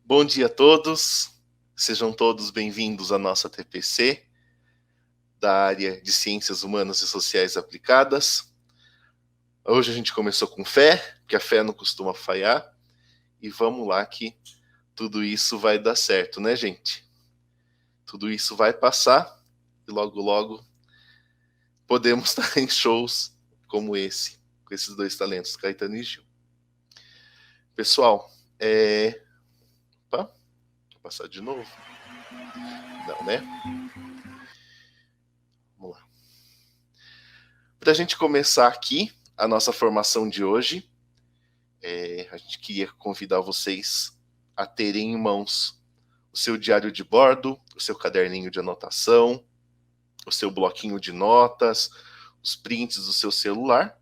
Bom dia a todos, sejam todos bem-vindos à nossa TPC, da área de Ciências Humanas e Sociais Aplicadas. Hoje a gente começou com fé, porque a fé não costuma falhar, e vamos lá que tudo isso vai dar certo, né, gente? Tudo isso vai passar e logo, logo podemos estar em shows como esse, com esses dois talentos, Caetano e Gil. Pessoal, Opa, vou passar de novo. Não, né? Vamos lá. Para a gente começar aqui a nossa formação de hoje, a gente queria convidar vocês a terem em mãos o seu diário de bordo, o seu caderninho de anotação, o seu bloquinho de notas, os prints do seu celular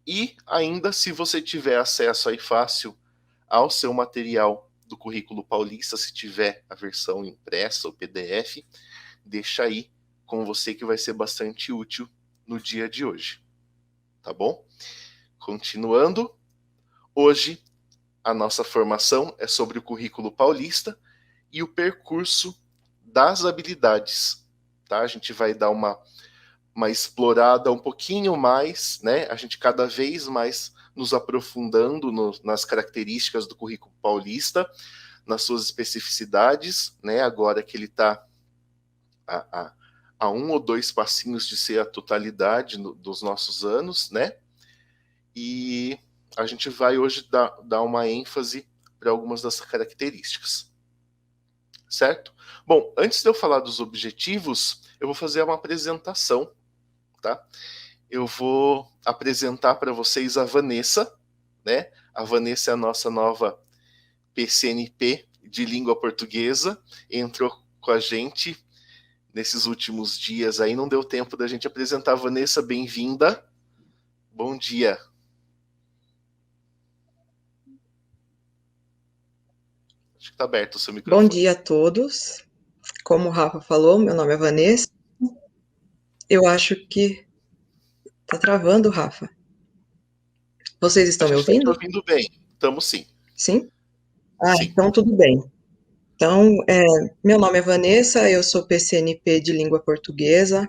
e ainda, se você tiver acesso aí fácil ao seu material do currículo paulista, se tiver a versão impressa ou PDF, deixa aí com você que vai ser bastante útil no dia de hoje, tá bom? Continuando, hoje a nossa formação é sobre o currículo paulista e o percurso das habilidades, tá? A gente vai dar uma explorada um pouquinho mais, né? A gente cada vez mais nos aprofundando nas características do currículo paulista, nas suas especificidades, né? Agora que ele está a um ou dois passinhos de ser a totalidade dos nossos anos, né? E a gente vai hoje dar uma ênfase para algumas dessas características, certo? Bom, antes de eu falar dos objetivos, eu vou fazer uma apresentação, tá? Eu vou apresentar para vocês a Vanessa, né? A Vanessa é a nossa nova PCNP de língua portuguesa, entrou com a gente nesses últimos dias aí, não deu tempo da gente apresentar a Vanessa, bem-vinda. Bom dia. Acho que está aberto o seu microfone. Bom dia a todos. Como o Rafa falou, meu nome é Vanessa. Eu acho que tá travando, Rafa. Vocês A estão me gente está te ouvindo? ouvindo bem, estamos sim. Sim? Ah, Sim. então tudo bem. Então, meu nome é Vanessa, eu sou PCNP de língua portuguesa.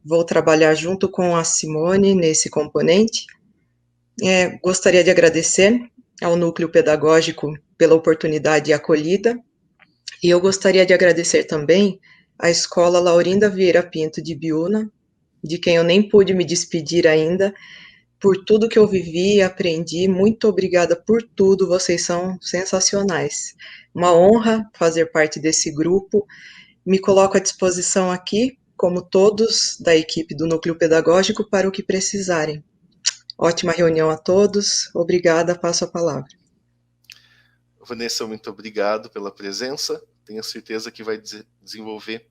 Vou trabalhar junto com a Simone nesse componente. Gostaria de agradecer ao Núcleo Pedagógico pela oportunidade e acolhida. E eu gostaria de agradecer também à Escola Laurinda Vieira Pinto de Biúna, de quem eu nem pude me despedir ainda, por tudo que eu vivi e aprendi. Muito obrigada por tudo, vocês são sensacionais. Uma honra fazer parte desse grupo. Me coloco à disposição aqui, como todos da equipe do Núcleo Pedagógico, para o que precisarem. Ótima reunião a todos. Obrigada, passo a palavra. Vanessa, muito obrigado pela presença. Tenho certeza que vai desenvolver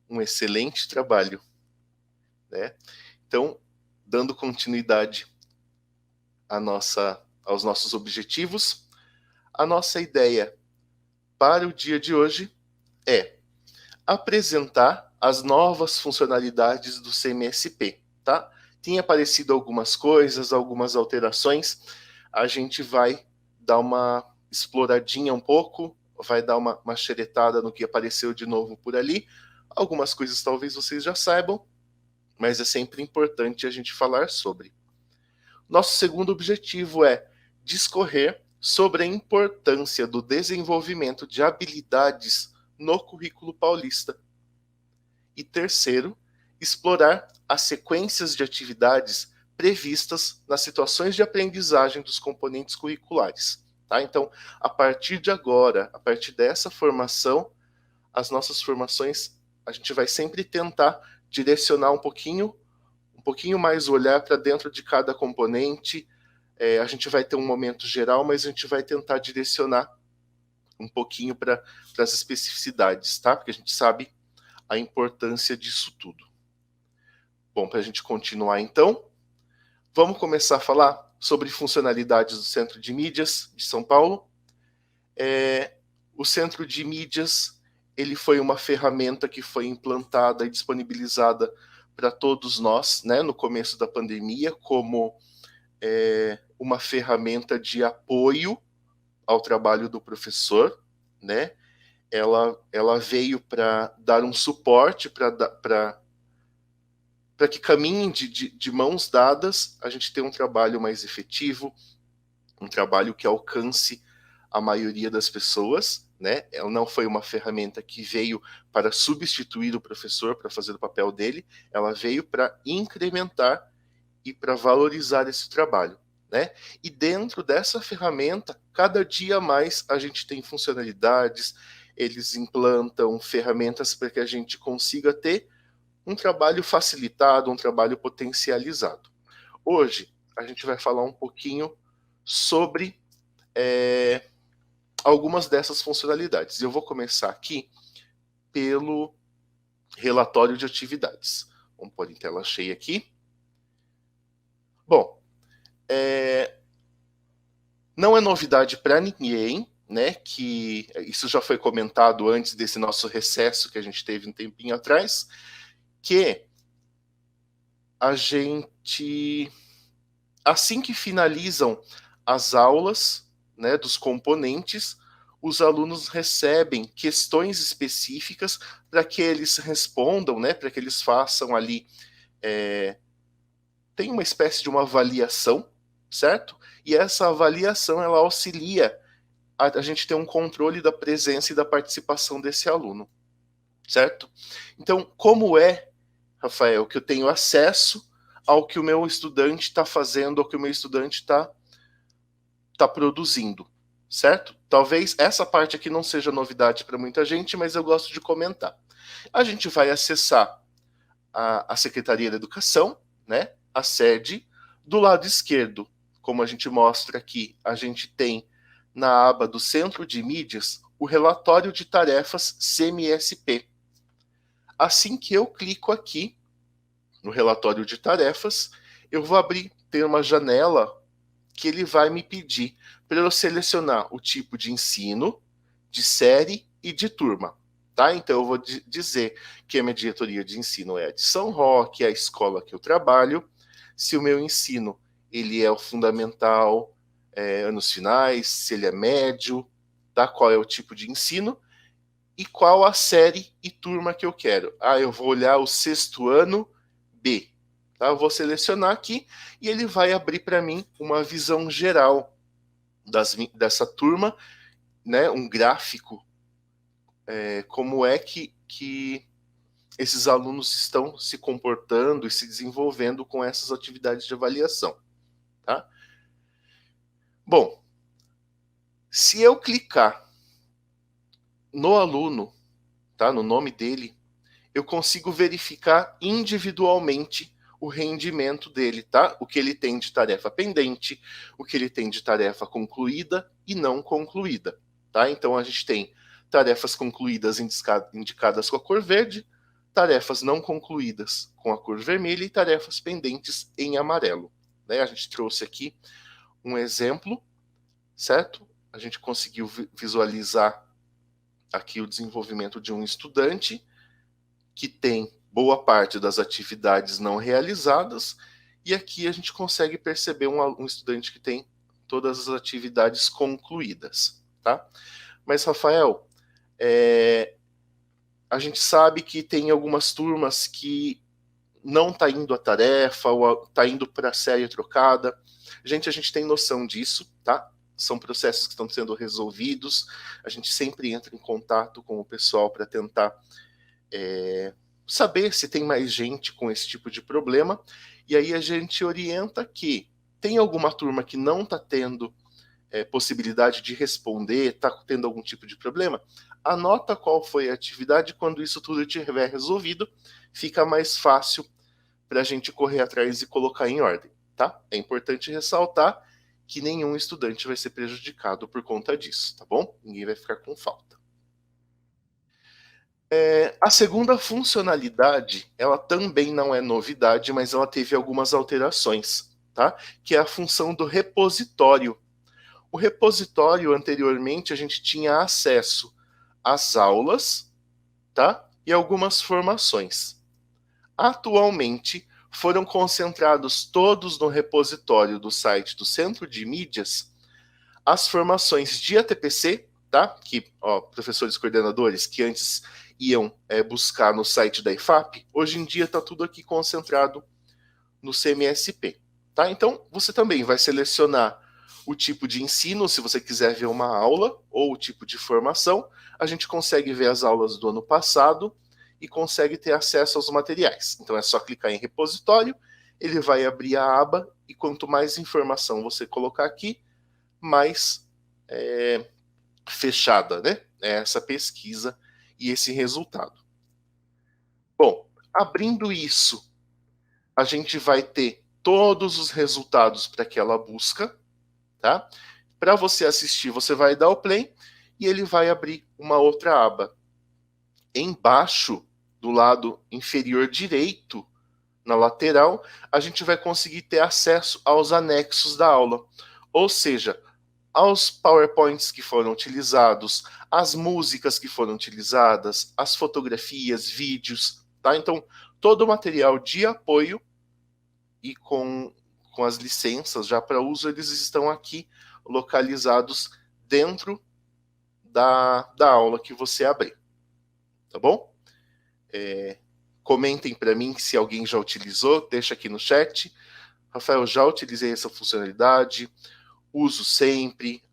um excelente trabalho, né? Então, dando continuidade aos nossos objetivos, a nossa ideia para o dia de hoje é apresentar as novas funcionalidades do CMSP, tá? Tem aparecido algumas coisas, algumas alterações. A gente vai dar uma exploradinha um pouco, vai dar uma xeretada no que apareceu de novo por ali. Algumas coisas talvez vocês já saibam, mas é sempre importante a gente falar sobre. Nosso segundo objetivo é discorrer sobre a importância do desenvolvimento de habilidades no currículo paulista. E terceiro, explorar as sequências de atividades previstas nas situações de aprendizagem dos componentes curriculares. Tá? Então, a partir de agora, a partir dessa formação, as nossas formações, a gente vai sempre tentar direcionar um pouquinho mais o olhar para dentro de cada componente. A gente vai ter um momento geral, mas a gente vai tentar direcionar um pouquinho para as especificidades, tá? Porque a gente sabe a importância disso tudo. Bom, para a gente continuar então, vamos começar a falar sobre funcionalidades do Centro de Mídias de São Paulo. O Centro de Mídias, ele foi uma ferramenta que foi implantada e disponibilizada para todos nós, né, no começo da pandemia, como uma ferramenta de apoio ao trabalho do professor, né? Ela veio para dar um suporte, para que caminhem de mãos dadas, a gente tenha um trabalho mais efetivo, um trabalho que alcance a maioria das pessoas, né? Ela não foi uma ferramenta que veio para substituir o professor, para fazer o papel dele, ela veio para incrementar e para valorizar esse trabalho, né? E dentro dessa ferramenta, cada dia mais a gente tem funcionalidades, eles implantam ferramentas para que a gente consiga ter um trabalho facilitado, um trabalho potencializado. Hoje, a gente vai falar um pouquinho sobre algumas dessas funcionalidades. Eu vou começar aqui pelo relatório de atividades. Vamos pôr em tela cheia aqui. Bom, não é novidade para ninguém, né, que isso já foi comentado antes desse nosso recesso que a gente teve um tempinho atrás, que a gente, assim que finalizam as aulas, né, dos componentes, os alunos recebem questões específicas para que eles respondam, né, para que eles façam ali, tem uma espécie de uma avaliação, certo? E essa avaliação, ela auxilia a gente ter um controle da presença e da participação desse aluno, certo? Então, como é, Rafael, que eu tenho acesso ao que o meu estudante está fazendo, ao que o meu estudante está produzindo, certo? Talvez essa parte aqui não seja novidade para muita gente, mas eu gosto de comentar. A gente vai acessar a Secretaria da Educação, né? A sede. Do lado esquerdo, como a gente mostra aqui, a gente tem na aba do Centro de Mídias o relatório de tarefas CMSP. Assim que eu clico aqui no relatório de tarefas, eu vou ter uma janela que ele vai me pedir para eu selecionar o tipo de ensino, de série e de turma. Tá? Então eu vou dizer que a minha diretoria de ensino é a de São Roque, é a escola que eu trabalho. Se o meu ensino ele é o fundamental, anos finais, se ele é médio, tá? Qual é o tipo de ensino e qual a série e turma que eu quero. Eu vou olhar o sexto ano B. Tá? Eu vou selecionar aqui e ele vai abrir para mim uma visão geral dessa turma, né? Um gráfico, como é que esses alunos estão se comportando e se desenvolvendo com essas atividades de avaliação. Tá? Bom, se eu clicar no aluno, tá, no nome dele, eu consigo verificar individualmente o rendimento dele, tá? O que ele tem de tarefa pendente, o que ele tem de tarefa concluída e não concluída, tá? Então a gente tem tarefas concluídas indicadas com a cor verde, tarefas não concluídas com a cor vermelha e tarefas pendentes em amarelo, né? A gente trouxe aqui um exemplo, certo? A gente conseguiu visualizar aqui o desenvolvimento de um estudante que tem boa parte das atividades não realizadas, e aqui a gente consegue perceber um estudante que tem todas as atividades concluídas, tá? Mas, Rafael, a gente sabe que tem algumas turmas que não está indo a tarefa, ou está indo para a série trocada. A gente tem noção disso, tá? São processos que estão sendo resolvidos. A gente sempre entra em contato com o pessoal para tentar saber se tem mais gente com esse tipo de problema. E aí a gente orienta que tem alguma turma que não está tendo possibilidade de responder, está tendo algum tipo de problema, anota qual foi a atividade. Quando isso tudo estiver resolvido, fica mais fácil para a gente correr atrás e colocar em ordem, tá? É importante ressaltar que nenhum estudante vai ser prejudicado por conta disso, tá bom? Ninguém vai ficar com falta. A segunda funcionalidade, ela também não é novidade, mas ela teve algumas alterações, tá? Que é a função do repositório. O repositório, anteriormente, a gente tinha acesso às aulas, tá? E algumas formações. Atualmente, foram concentrados todos no repositório do site do Centro de Mídias as formações de ATPC tá? Que, ó, professores coordenadores que antes iam buscar no site da IFAP, hoje em dia está tudo aqui concentrado no CMSP, tá? Então, você também vai selecionar o tipo de ensino, se você quiser ver uma aula, ou o tipo de formação. A gente consegue ver as aulas do ano passado e consegue ter acesso aos materiais. Então, é só clicar em repositório, ele vai abrir a aba, e quanto mais informação você colocar aqui, mais fechada, né? É essa pesquisa e esse resultado. Bom, abrindo isso, a gente vai ter todos os resultados para aquela busca, tá? Para você assistir, você vai dar o play e ele vai abrir uma outra aba. Embaixo, do lado inferior direito, na lateral, a gente vai conseguir ter acesso aos anexos da aula. Ou seja, aos PowerPoints que foram utilizados, as músicas que foram utilizadas, as fotografias, vídeos, tá? Então, todo o material de apoio e com as licenças já para uso, eles estão aqui localizados dentro da aula que você abrir, tá bom? Comentem para mim se alguém já utilizou, deixa aqui no chat. Rafael, já utilizei essa funcionalidade, uso sempre,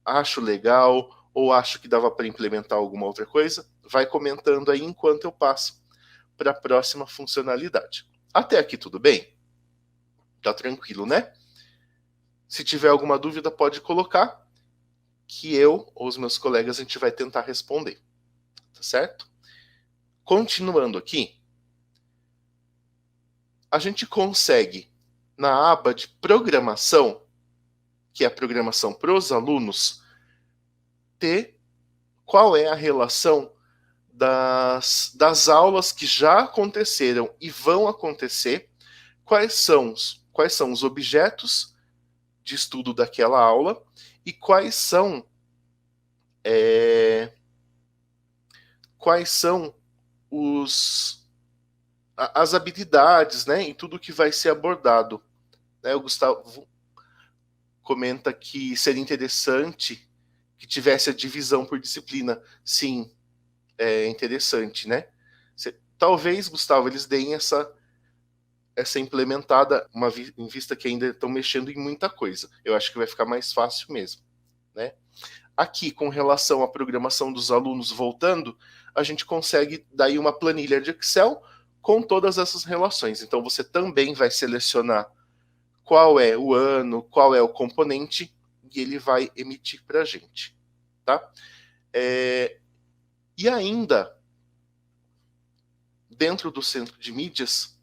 acho legal, ou acho que dava para implementar alguma outra coisa. Vai comentando aí enquanto eu passo para a próxima funcionalidade. Até aqui tudo bem? Tá tranquilo, né? Se tiver alguma dúvida, pode colocar, que eu ou os meus colegas a gente vai tentar responder. Tá certo? Continuando aqui, a gente consegue, na aba de programação, que é a programação para os alunos, ter qual é a relação das aulas que já aconteceram e vão acontecer, quais são os objetos de estudo daquela aula e quais são as habilidades, né, e tudo que vai ser abordado. Né, o Gustavo comenta que seria interessante que tivesse a divisão por disciplina. Sim, é interessante, né? Talvez, Gustavo, eles deem essa implementada, em vista que ainda estão mexendo em muita coisa. Eu acho que vai ficar mais fácil mesmo, né? Aqui, com relação à programação dos alunos voltando, a gente consegue daí uma planilha de Excel com todas essas relações. Então, você também vai selecionar qual é o ano, qual é o componente, e ele vai emitir para a gente, tá? E ainda, dentro do centro de mídias,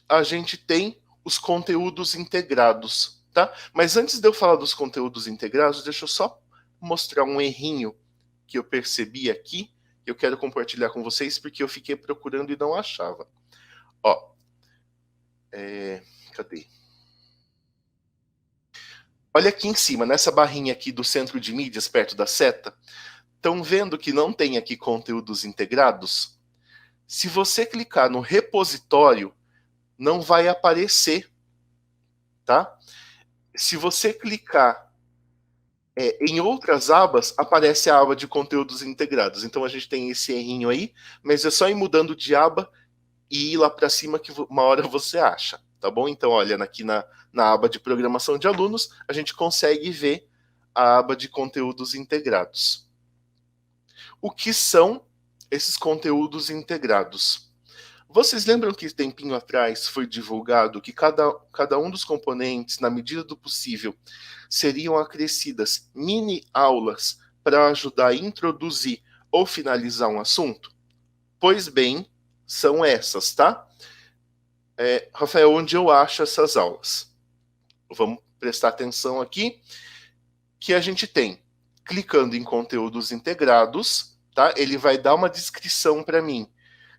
a gente tem os conteúdos integrados, tá? Mas antes de eu falar dos conteúdos integrados, deixa eu só mostrar um errinho que eu percebi aqui, que eu quero compartilhar com vocês, porque eu fiquei procurando e não achava. Ó, cadê? Olha aqui em cima, nessa barrinha aqui do centro de mídias, perto da seta, estão vendo que não tem aqui conteúdos integrados? Se você clicar no repositório, não vai aparecer, tá? Se você clicar em outras abas, aparece a aba de conteúdos integrados. Então a gente tem esse errinho aí, mas é só ir mudando de aba e ir lá para cima que uma hora você acha, tá bom? Então, olha, aqui na aba de programação de alunos, a gente consegue ver a aba de conteúdos integrados. O que são esses conteúdos integrados? Vocês lembram que tempinho atrás foi divulgado que cada um dos componentes, na medida do possível, seriam acrescidas mini aulas para ajudar a introduzir ou finalizar um assunto? Pois bem, são essas, tá? Rafael, onde eu acho essas aulas? Vamos prestar atenção aqui, que a gente tem, clicando em conteúdos integrados, tá? Ele vai dar uma descrição para mim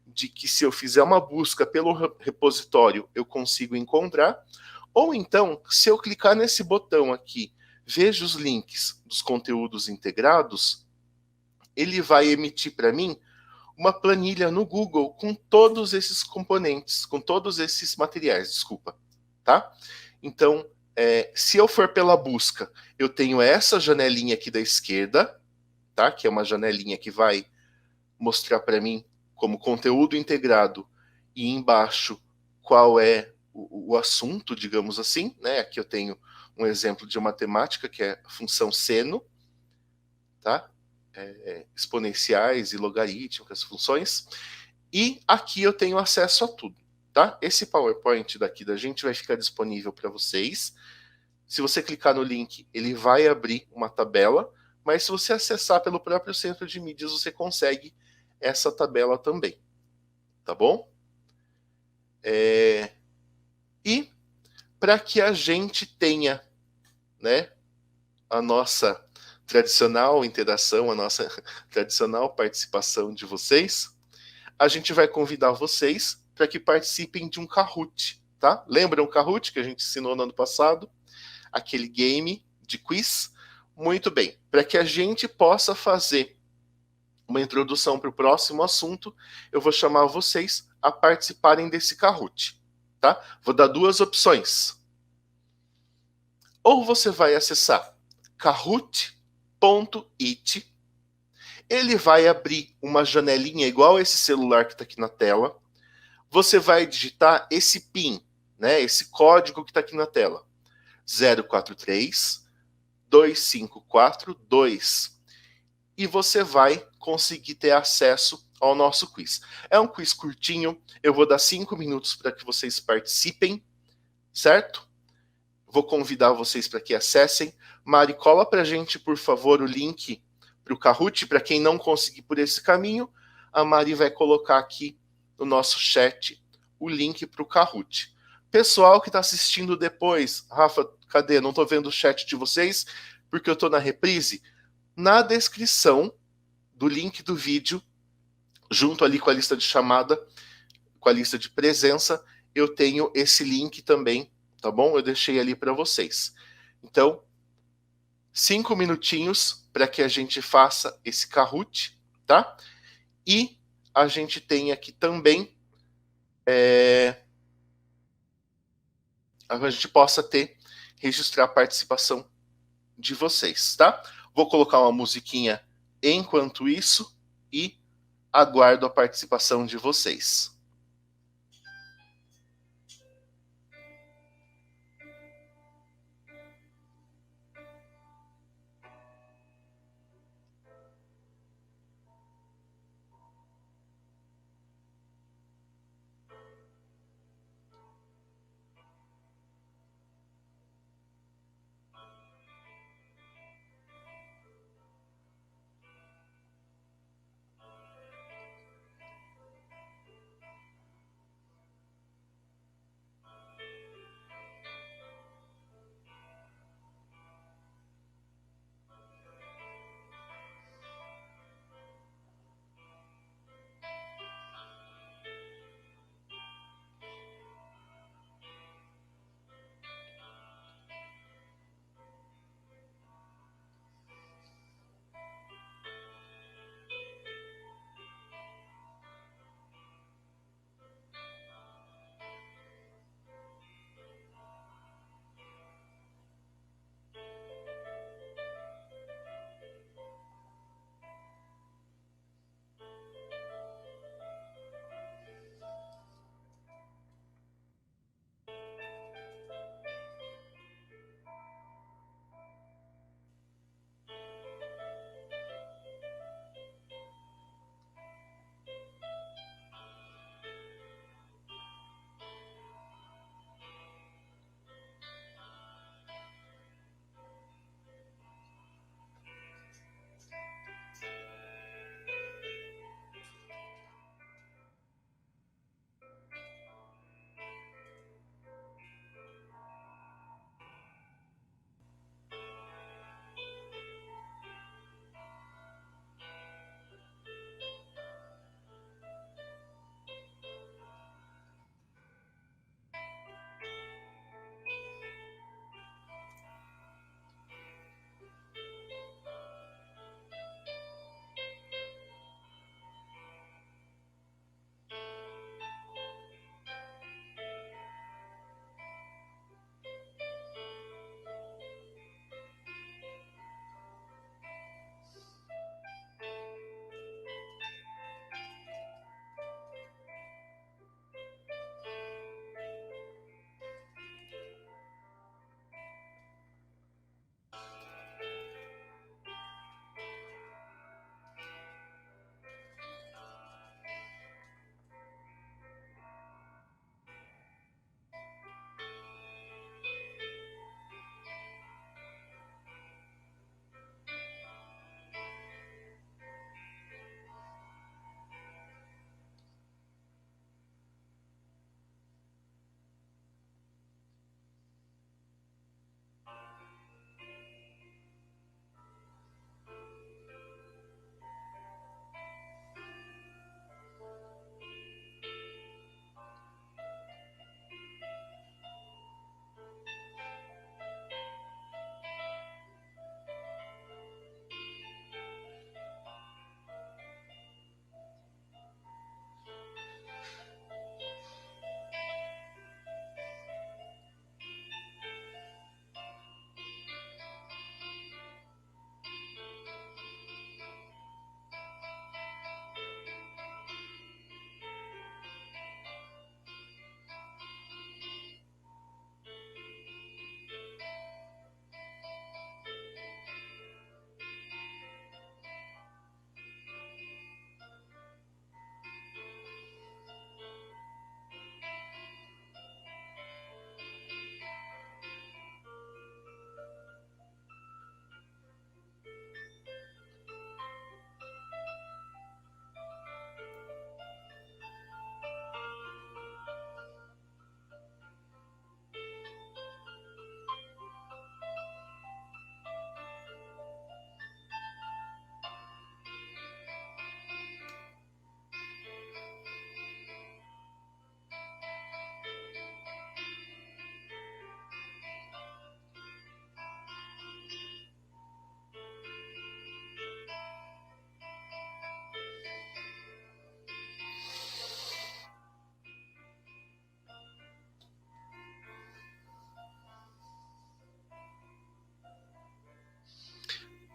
de que se eu fizer uma busca pelo repositório, eu consigo encontrar. Ou então, se eu clicar nesse botão aqui, veja os links dos conteúdos integrados, ele vai emitir para mim uma planilha no Google com todos esses componentes, com todos esses materiais, desculpa, tá? Então, se eu for pela busca, eu tenho essa janelinha aqui da esquerda, tá? Que é uma janelinha que vai mostrar para mim como conteúdo integrado e embaixo qual é o assunto, digamos assim, né? Aqui eu tenho um exemplo de matemática, que é a função seno, tá? Exponenciais e logarítmicas, funções. E aqui eu tenho acesso a tudo, tá? Esse PowerPoint daqui da gente vai ficar disponível para vocês. Se você clicar no link, ele vai abrir uma tabela, mas se você acessar pelo próprio centro de mídias, você consegue essa tabela também, tá bom? E para que a gente tenha, né, a nossa tradicional interação, a nossa tradicional participação de vocês, a gente vai convidar vocês para que participem de um Kahoot, tá? Lembram o Kahoot que a gente ensinou no ano passado? Aquele game de quiz? Muito bem. Para que a gente possa fazer uma introdução para o próximo assunto, eu vou chamar vocês a participarem desse Kahoot, tá? Vou dar duas opções. Ou você vai acessar kahoot.it, ele vai abrir uma janelinha igual esse celular que está aqui na tela. Você vai digitar esse PIN, né, esse código que está aqui na tela, 043 2542, e você vai conseguir ter acesso ao nosso quiz. É um quiz curtinho, eu vou dar 5 minutos para que vocês participem, certo? Vou convidar vocês para que acessem. Mari, cola para a gente, por favor, o link para o Kahoot. Para quem não conseguir por esse caminho, a Mari vai colocar aqui no nosso chat o link para o Kahoot. Pessoal que está assistindo depois, Rafa, cadê? Não estou vendo o chat de vocês, porque eu estou na reprise. Na descrição do link do vídeo, junto ali com a lista de chamada, com a lista de presença, eu tenho esse link também, tá bom? Eu deixei ali para vocês. Então, 5 minutinhos para que a gente faça esse Kahoot, tá? E a gente tem aqui também a gente possa registrar a participação de vocês, tá? Vou colocar uma musiquinha enquanto isso e aguardo a participação de vocês.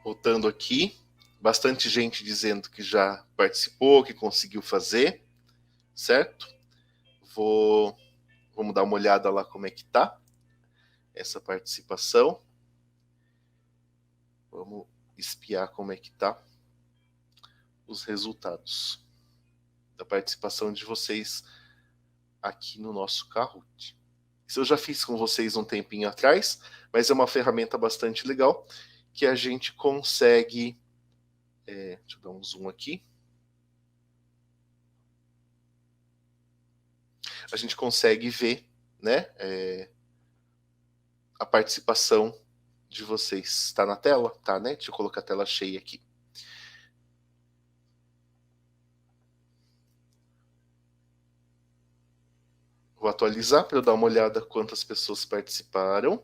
Voltando aqui, bastante gente dizendo que já participou, que conseguiu fazer, certo? Vamos dar uma olhada lá como é que tá essa participação. Vamos espiar como é que tá os resultados da participação de vocês aqui no nosso Kahoot. Isso eu já fiz com vocês um tempinho atrás, mas é uma ferramenta bastante legal que a gente consegue... deixa eu dar um zoom aqui. A gente consegue ver, né, a participação de vocês. Está na tela? Tá, né? Deixa eu colocar a tela cheia aqui. Vou atualizar para eu dar uma olhada quantas pessoas participaram.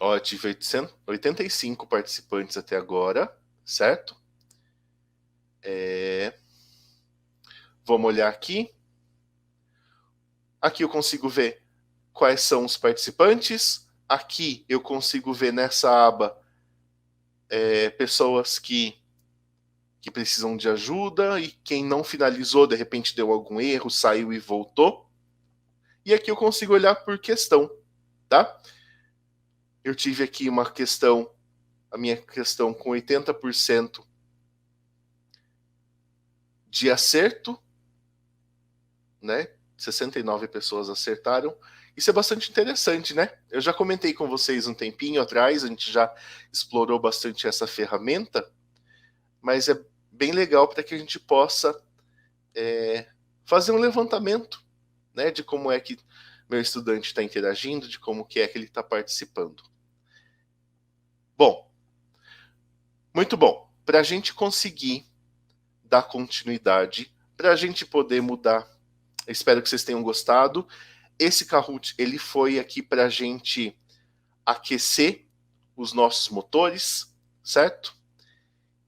Ó, eu tive 85 participantes até agora, certo? Vamos olhar aqui. Aqui eu consigo ver quais são os participantes. Aqui eu consigo ver nessa aba pessoas que precisam de ajuda e quem não finalizou, de repente deu algum erro, saiu e voltou. E aqui eu consigo olhar por questão, tá? Eu tive aqui uma questão, a minha questão com 80% de acerto, né? 69 pessoas acertaram. Isso é bastante interessante, né? Eu já comentei com vocês um tempinho atrás, a gente já explorou bastante essa ferramenta, mas é bem legal para que a gente possa fazer um levantamento, né, de como é que meu estudante está interagindo, de como que é que ele está participando. Bom, muito bom. Para a gente conseguir dar continuidade, para a gente poder mudar, eu espero que vocês tenham gostado. Esse Kahoot, ele foi aqui para a gente aquecer os nossos motores, certo?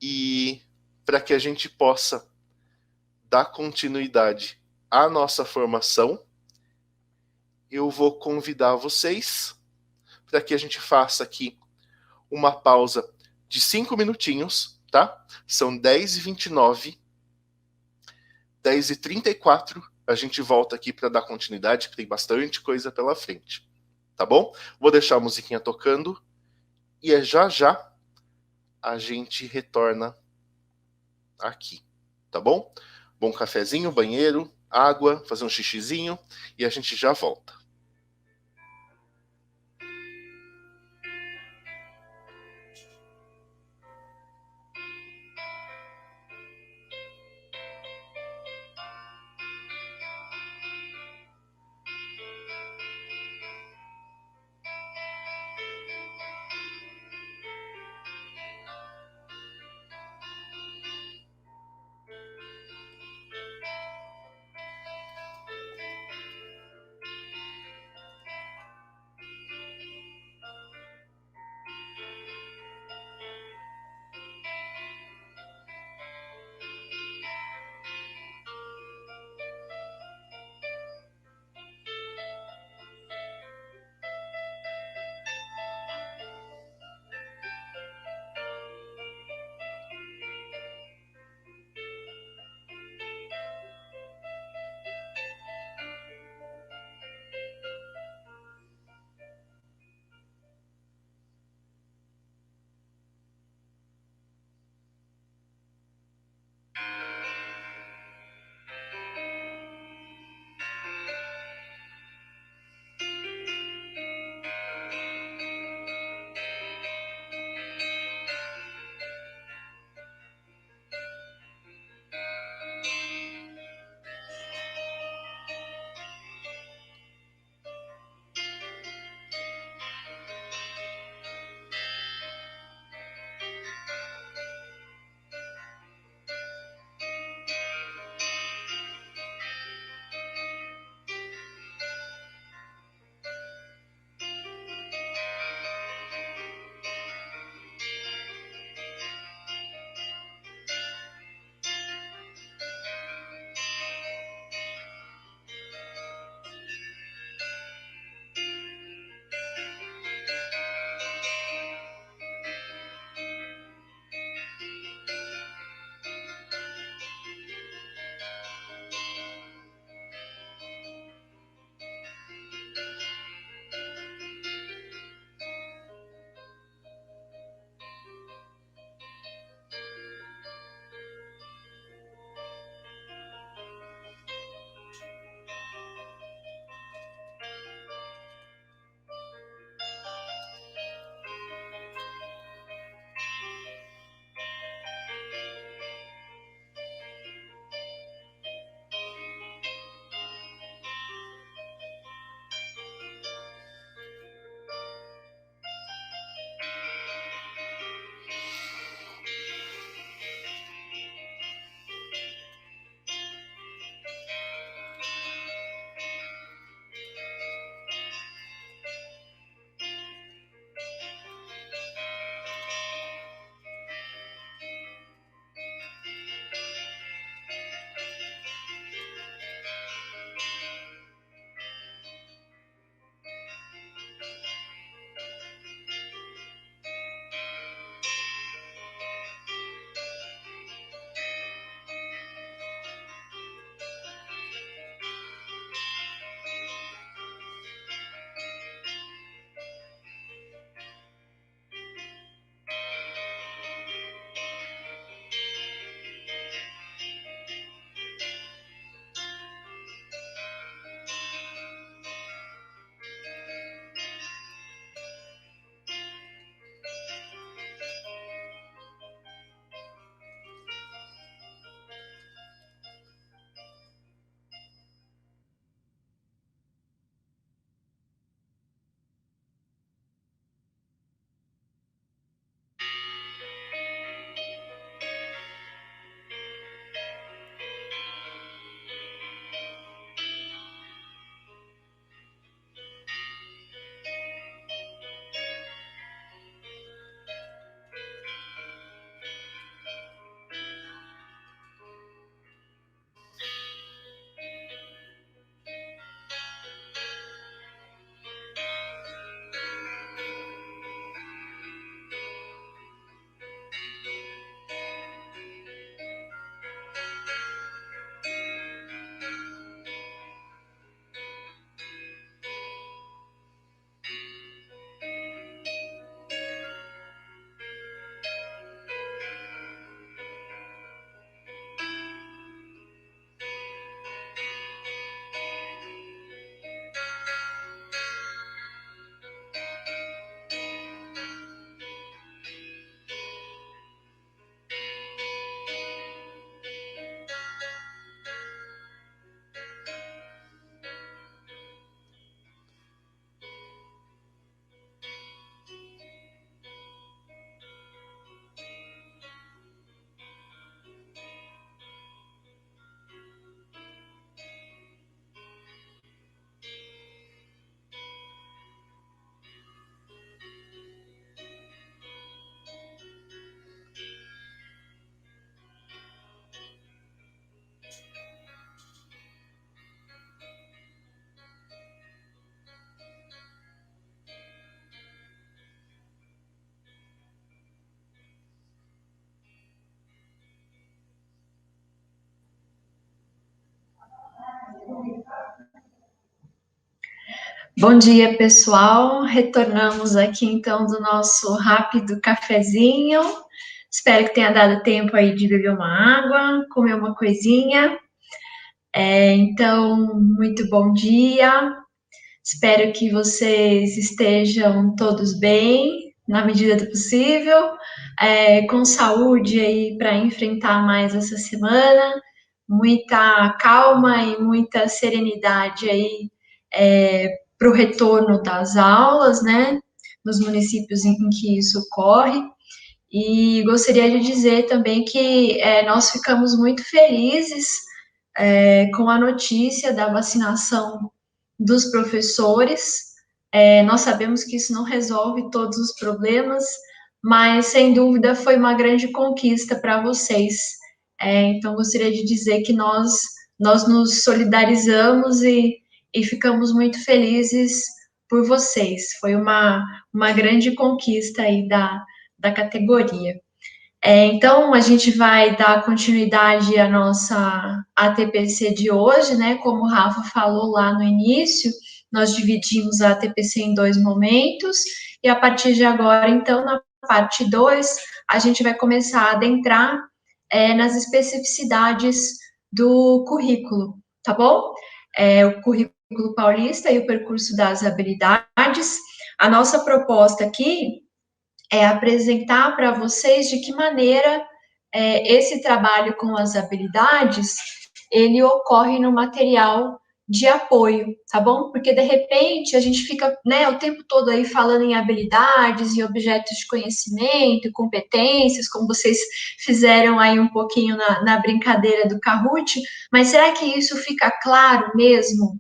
E para que a gente possa dar continuidade à nossa formação, eu vou convidar vocês para que a gente faça aqui uma pausa de 5 minutinhos, tá? São 10h29, 10h34, a gente volta aqui para dar continuidade, que tem bastante coisa pela frente, tá bom? Vou deixar a musiquinha tocando e já já a gente retorna aqui, tá bom? Bom cafezinho, banheiro, água, fazer um xixizinho e a gente já volta. Bom dia, pessoal. Retornamos aqui então do nosso rápido cafezinho. Espero que tenha dado tempo aí de beber uma água, comer uma coisinha. Então, muito bom dia. Espero que vocês estejam todos bem, na medida do possível, com saúde aí para enfrentar mais essa semana. Muita calma e muita serenidade aí para o retorno das aulas, né? Nos municípios em que isso ocorre. E gostaria de dizer também que nós ficamos muito felizes com a notícia da vacinação dos professores. Nós sabemos que isso não resolve todos os problemas, mas sem dúvida foi uma grande conquista para vocês. Então, gostaria de dizer que nós nos solidarizamos e ficamos muito felizes por vocês. Foi uma grande conquista aí da categoria. Então, a gente vai dar continuidade à nossa ATPC de hoje, né? Como o Rafa falou lá no início, nós dividimos a ATPC em 2 momentos, e a partir de agora, então, na parte 2, a gente vai começar a adentrar nas especificidades do currículo, tá bom? O currículo paulista e o percurso das habilidades. A nossa proposta aqui é apresentar para vocês de que maneira esse trabalho com as habilidades ele ocorre no material de apoio, tá bom? Porque de repente a gente fica, né, o tempo todo aí falando em habilidades e objetos de conhecimento, competências, como vocês fizeram aí um pouquinho na brincadeira do Kahoot, mas será que isso fica claro mesmo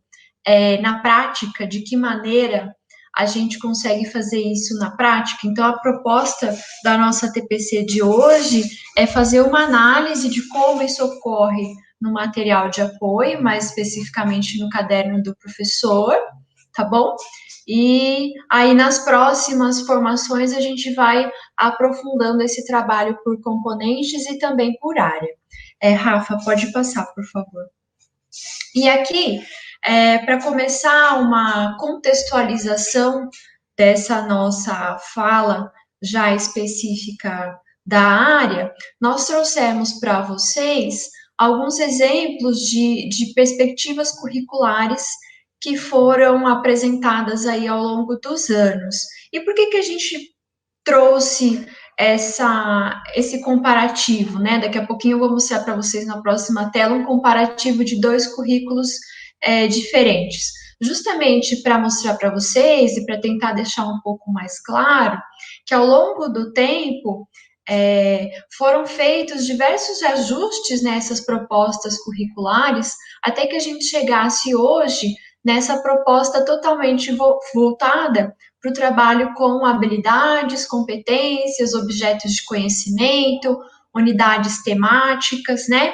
na prática, de que maneira a gente consegue fazer isso na prática? Então, a proposta da nossa TPC de hoje é fazer uma análise de como isso ocorre no material de apoio, mais especificamente no caderno do professor, tá bom? E aí, nas próximas formações, a gente vai aprofundando esse trabalho por componentes e também por área. Rafa, pode passar, por favor. E aqui, para começar uma contextualização dessa nossa fala já específica da área, nós trouxemos para vocês alguns exemplos de perspectivas curriculares que foram apresentadas aí ao longo dos anos. E por que a gente trouxe esse comparativo, né? Daqui a pouquinho eu vou mostrar para vocês na próxima tela um comparativo de 2 currículos diferentes, justamente para mostrar para vocês e para tentar deixar um pouco mais claro que ao longo do tempo foram feitos diversos ajustes nessas propostas curriculares até que a gente chegasse hoje nessa proposta totalmente voltada para o trabalho com habilidades, competências, objetos de conhecimento, unidades temáticas, né?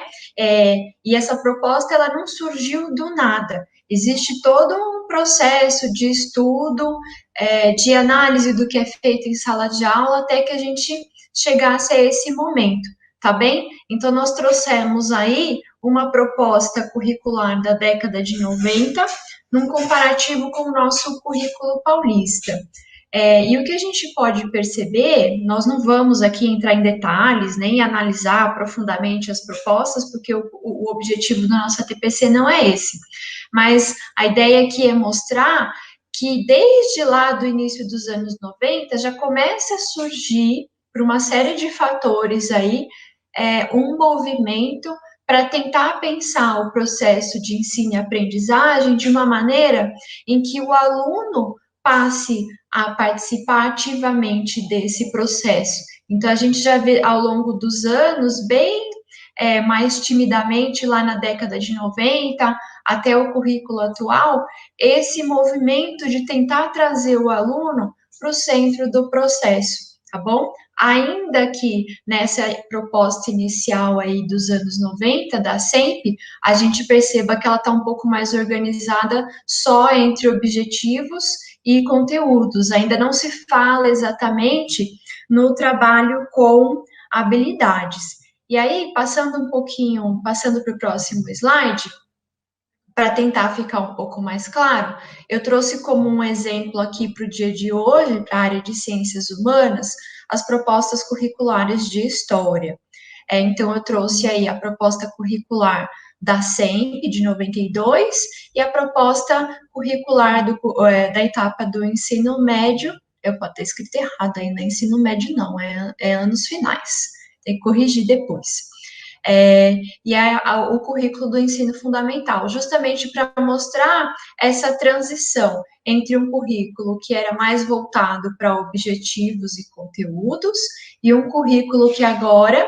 E essa proposta ela não surgiu do nada. Existe todo um processo de estudo, de análise do que é feito em sala de aula, até que a gente chegasse a esse momento, tá bem? Então, nós trouxemos aí uma proposta curricular da década de 90, num comparativo com o nosso currículo paulista. E o que a gente pode perceber, nós não vamos aqui entrar em detalhes, nem analisar profundamente as propostas, porque o objetivo da nossa TPC não é esse. Mas a ideia aqui é mostrar que desde lá do início dos anos 90 já começa a surgir, por uma série de fatores aí, um movimento para tentar pensar o processo de ensino e aprendizagem de uma maneira em que o aluno passe a participar ativamente desse processo. Então, a gente já vê ao longo dos anos, bem mais timidamente, lá na década de 90, até o currículo atual, esse movimento de tentar trazer o aluno para o centro do processo, tá bom? Ainda que nessa proposta inicial aí dos anos 90, da SEMP, a gente perceba que ela está um pouco mais organizada só entre objetivos e conteúdos. Ainda não se fala exatamente no trabalho com habilidades. E aí, passando para o próximo slide, para tentar ficar um pouco mais claro, eu trouxe como um exemplo aqui para o dia de hoje, para a área de ciências humanas, as propostas curriculares de história. Então, eu trouxe aí a proposta curricular da SEMP, de 92, e a proposta curricular da etapa do ensino médio, eu posso ter escrito errado aí, não é ensino médio não, é anos finais, tem que corrigir depois. E o currículo do ensino fundamental, justamente para mostrar essa transição entre um currículo que era mais voltado para objetivos e conteúdos, e um currículo que agora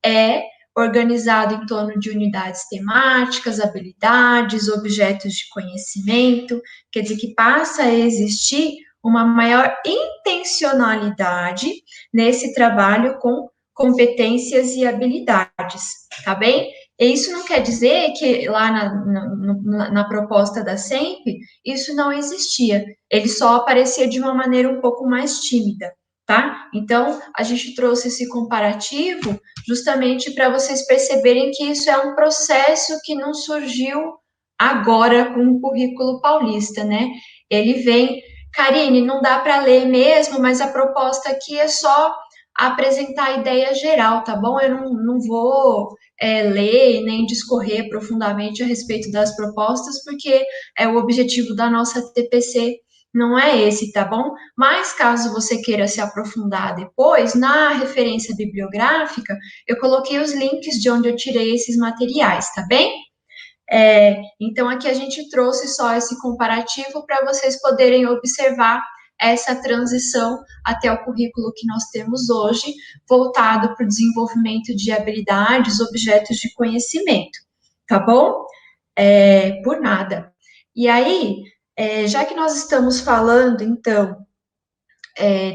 é organizado em torno de unidades temáticas, habilidades, objetos de conhecimento, quer dizer, que passa a existir uma maior intencionalidade nesse trabalho com competências e habilidades, tá bem? E isso não quer dizer que lá na proposta da SEMP, isso não existia, ele só aparecia de uma maneira um pouco mais tímida, tá? Então, a gente trouxe esse comparativo justamente para vocês perceberem que isso é um processo que não surgiu agora com o currículo paulista, né? Ele vem, Karine, não dá para ler mesmo, mas a proposta aqui é só apresentar a ideia geral, tá bom? Eu não vou ler nem discorrer profundamente a respeito das propostas, porque o objetivo da nossa TPC não é esse, tá bom? Mas caso você queira se aprofundar depois, na referência bibliográfica, eu coloquei os links de onde eu tirei esses materiais, tá bem? Então, aqui a gente trouxe só esse comparativo para vocês poderem observar essa transição até o currículo que nós temos hoje, voltado para o desenvolvimento de habilidades, objetos de conhecimento, tá bom? Por nada. E aí, já que nós estamos falando, então,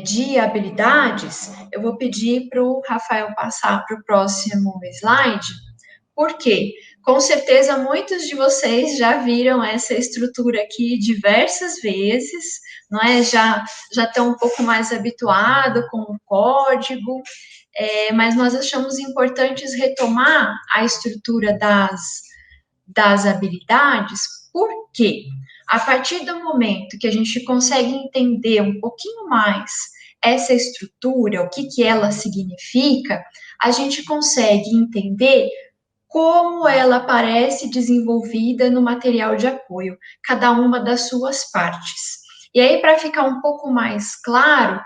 de habilidades, eu vou pedir para o Rafael passar para o próximo slide, porque, com certeza, muitos de vocês já viram essa estrutura aqui diversas vezes, não é? Já estão um pouco mais habituados com o código, mas nós achamos importantes retomar a estrutura das habilidades, porque a partir do momento que a gente consegue entender um pouquinho mais essa estrutura, o que ela significa, a gente consegue entender como ela aparece desenvolvida no material de apoio, cada uma das suas partes. E aí, para ficar um pouco mais claro,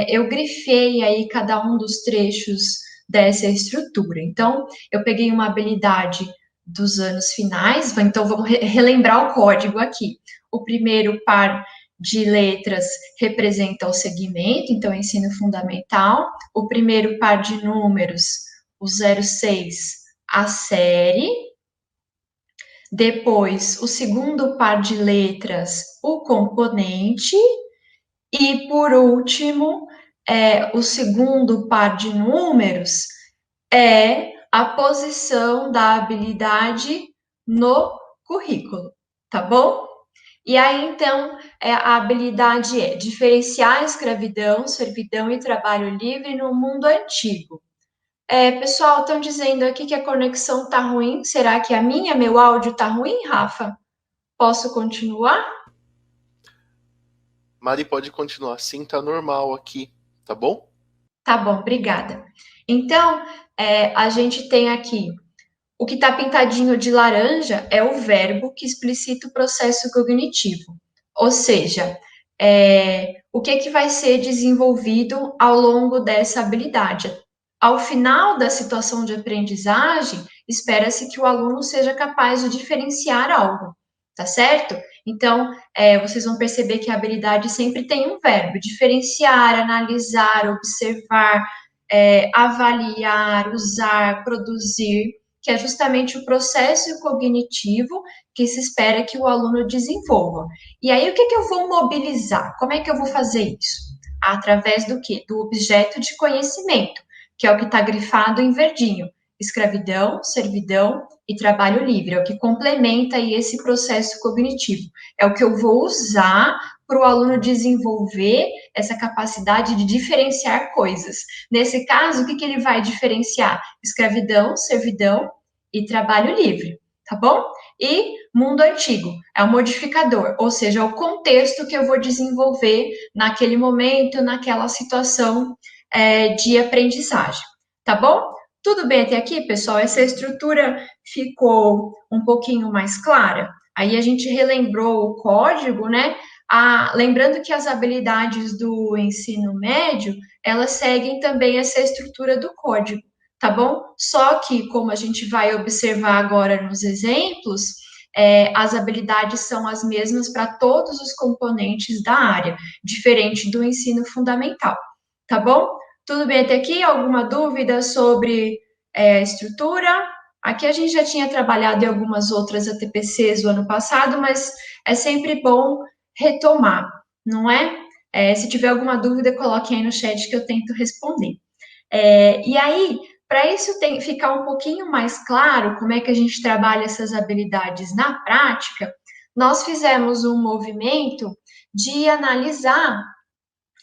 eu grifei aí cada um dos trechos dessa estrutura. Então, eu peguei uma habilidade dos anos finais, então vamos relembrar o código aqui. O primeiro par de letras representa o segmento, então ensino fundamental. O primeiro par de números, o 06, a série. Depois, o segundo par de letras, o componente. E, por último, o segundo par de números é a posição da habilidade no currículo, tá bom? E aí, então, a habilidade é diferenciar a escravidão, servidão e trabalho livre no mundo antigo. Pessoal, estão dizendo aqui que a conexão tá ruim. Será que meu áudio tá ruim, Rafa? Posso continuar? Mari, pode continuar. Sim, tá normal aqui, tá bom? Tá bom, obrigada. Então, a gente tem aqui, o que está pintadinho de laranja é o verbo que explicita o processo cognitivo. Ou seja, o que vai ser desenvolvido ao longo dessa habilidade. Ao final da situação de aprendizagem, espera-se que o aluno seja capaz de diferenciar algo, tá certo? Então, vocês vão perceber que a habilidade sempre tem um verbo: diferenciar, analisar, observar, avaliar, usar, produzir, que é justamente o processo cognitivo que se espera que o aluno desenvolva. E aí, o que eu vou mobilizar? Como é que eu vou fazer isso? Através do quê? Do objeto de conhecimento, que é o que está grifado em verdinho: escravidão, servidão e trabalho livre. É o que complementa aí esse processo cognitivo. É o que eu vou usar para o aluno desenvolver essa capacidade de diferenciar coisas. Nesse caso, o que ele vai diferenciar? Escravidão, servidão e trabalho livre, tá bom? E mundo antigo, é o modificador, ou seja, é o contexto que eu vou desenvolver naquele momento, naquela situação de aprendizagem, tá bom? Tudo bem até aqui, pessoal? Essa estrutura ficou um pouquinho mais clara? Aí a gente relembrou o código, né? Lembrando que as habilidades do ensino médio, elas seguem também essa estrutura do código, tá bom? Só que, como a gente vai observar agora nos exemplos, as habilidades são as mesmas para todos os componentes da área, diferente do ensino fundamental, tá bom? Tudo bem até aqui? Alguma dúvida sobre estrutura? Aqui a gente já tinha trabalhado em algumas outras ATPCs o ano passado, mas é sempre bom retomar, não é? Se tiver alguma dúvida, coloque aí no chat que eu tento responder. E aí, para isso ficar um pouquinho mais claro como é que a gente trabalha essas habilidades na prática, nós fizemos um movimento de analisar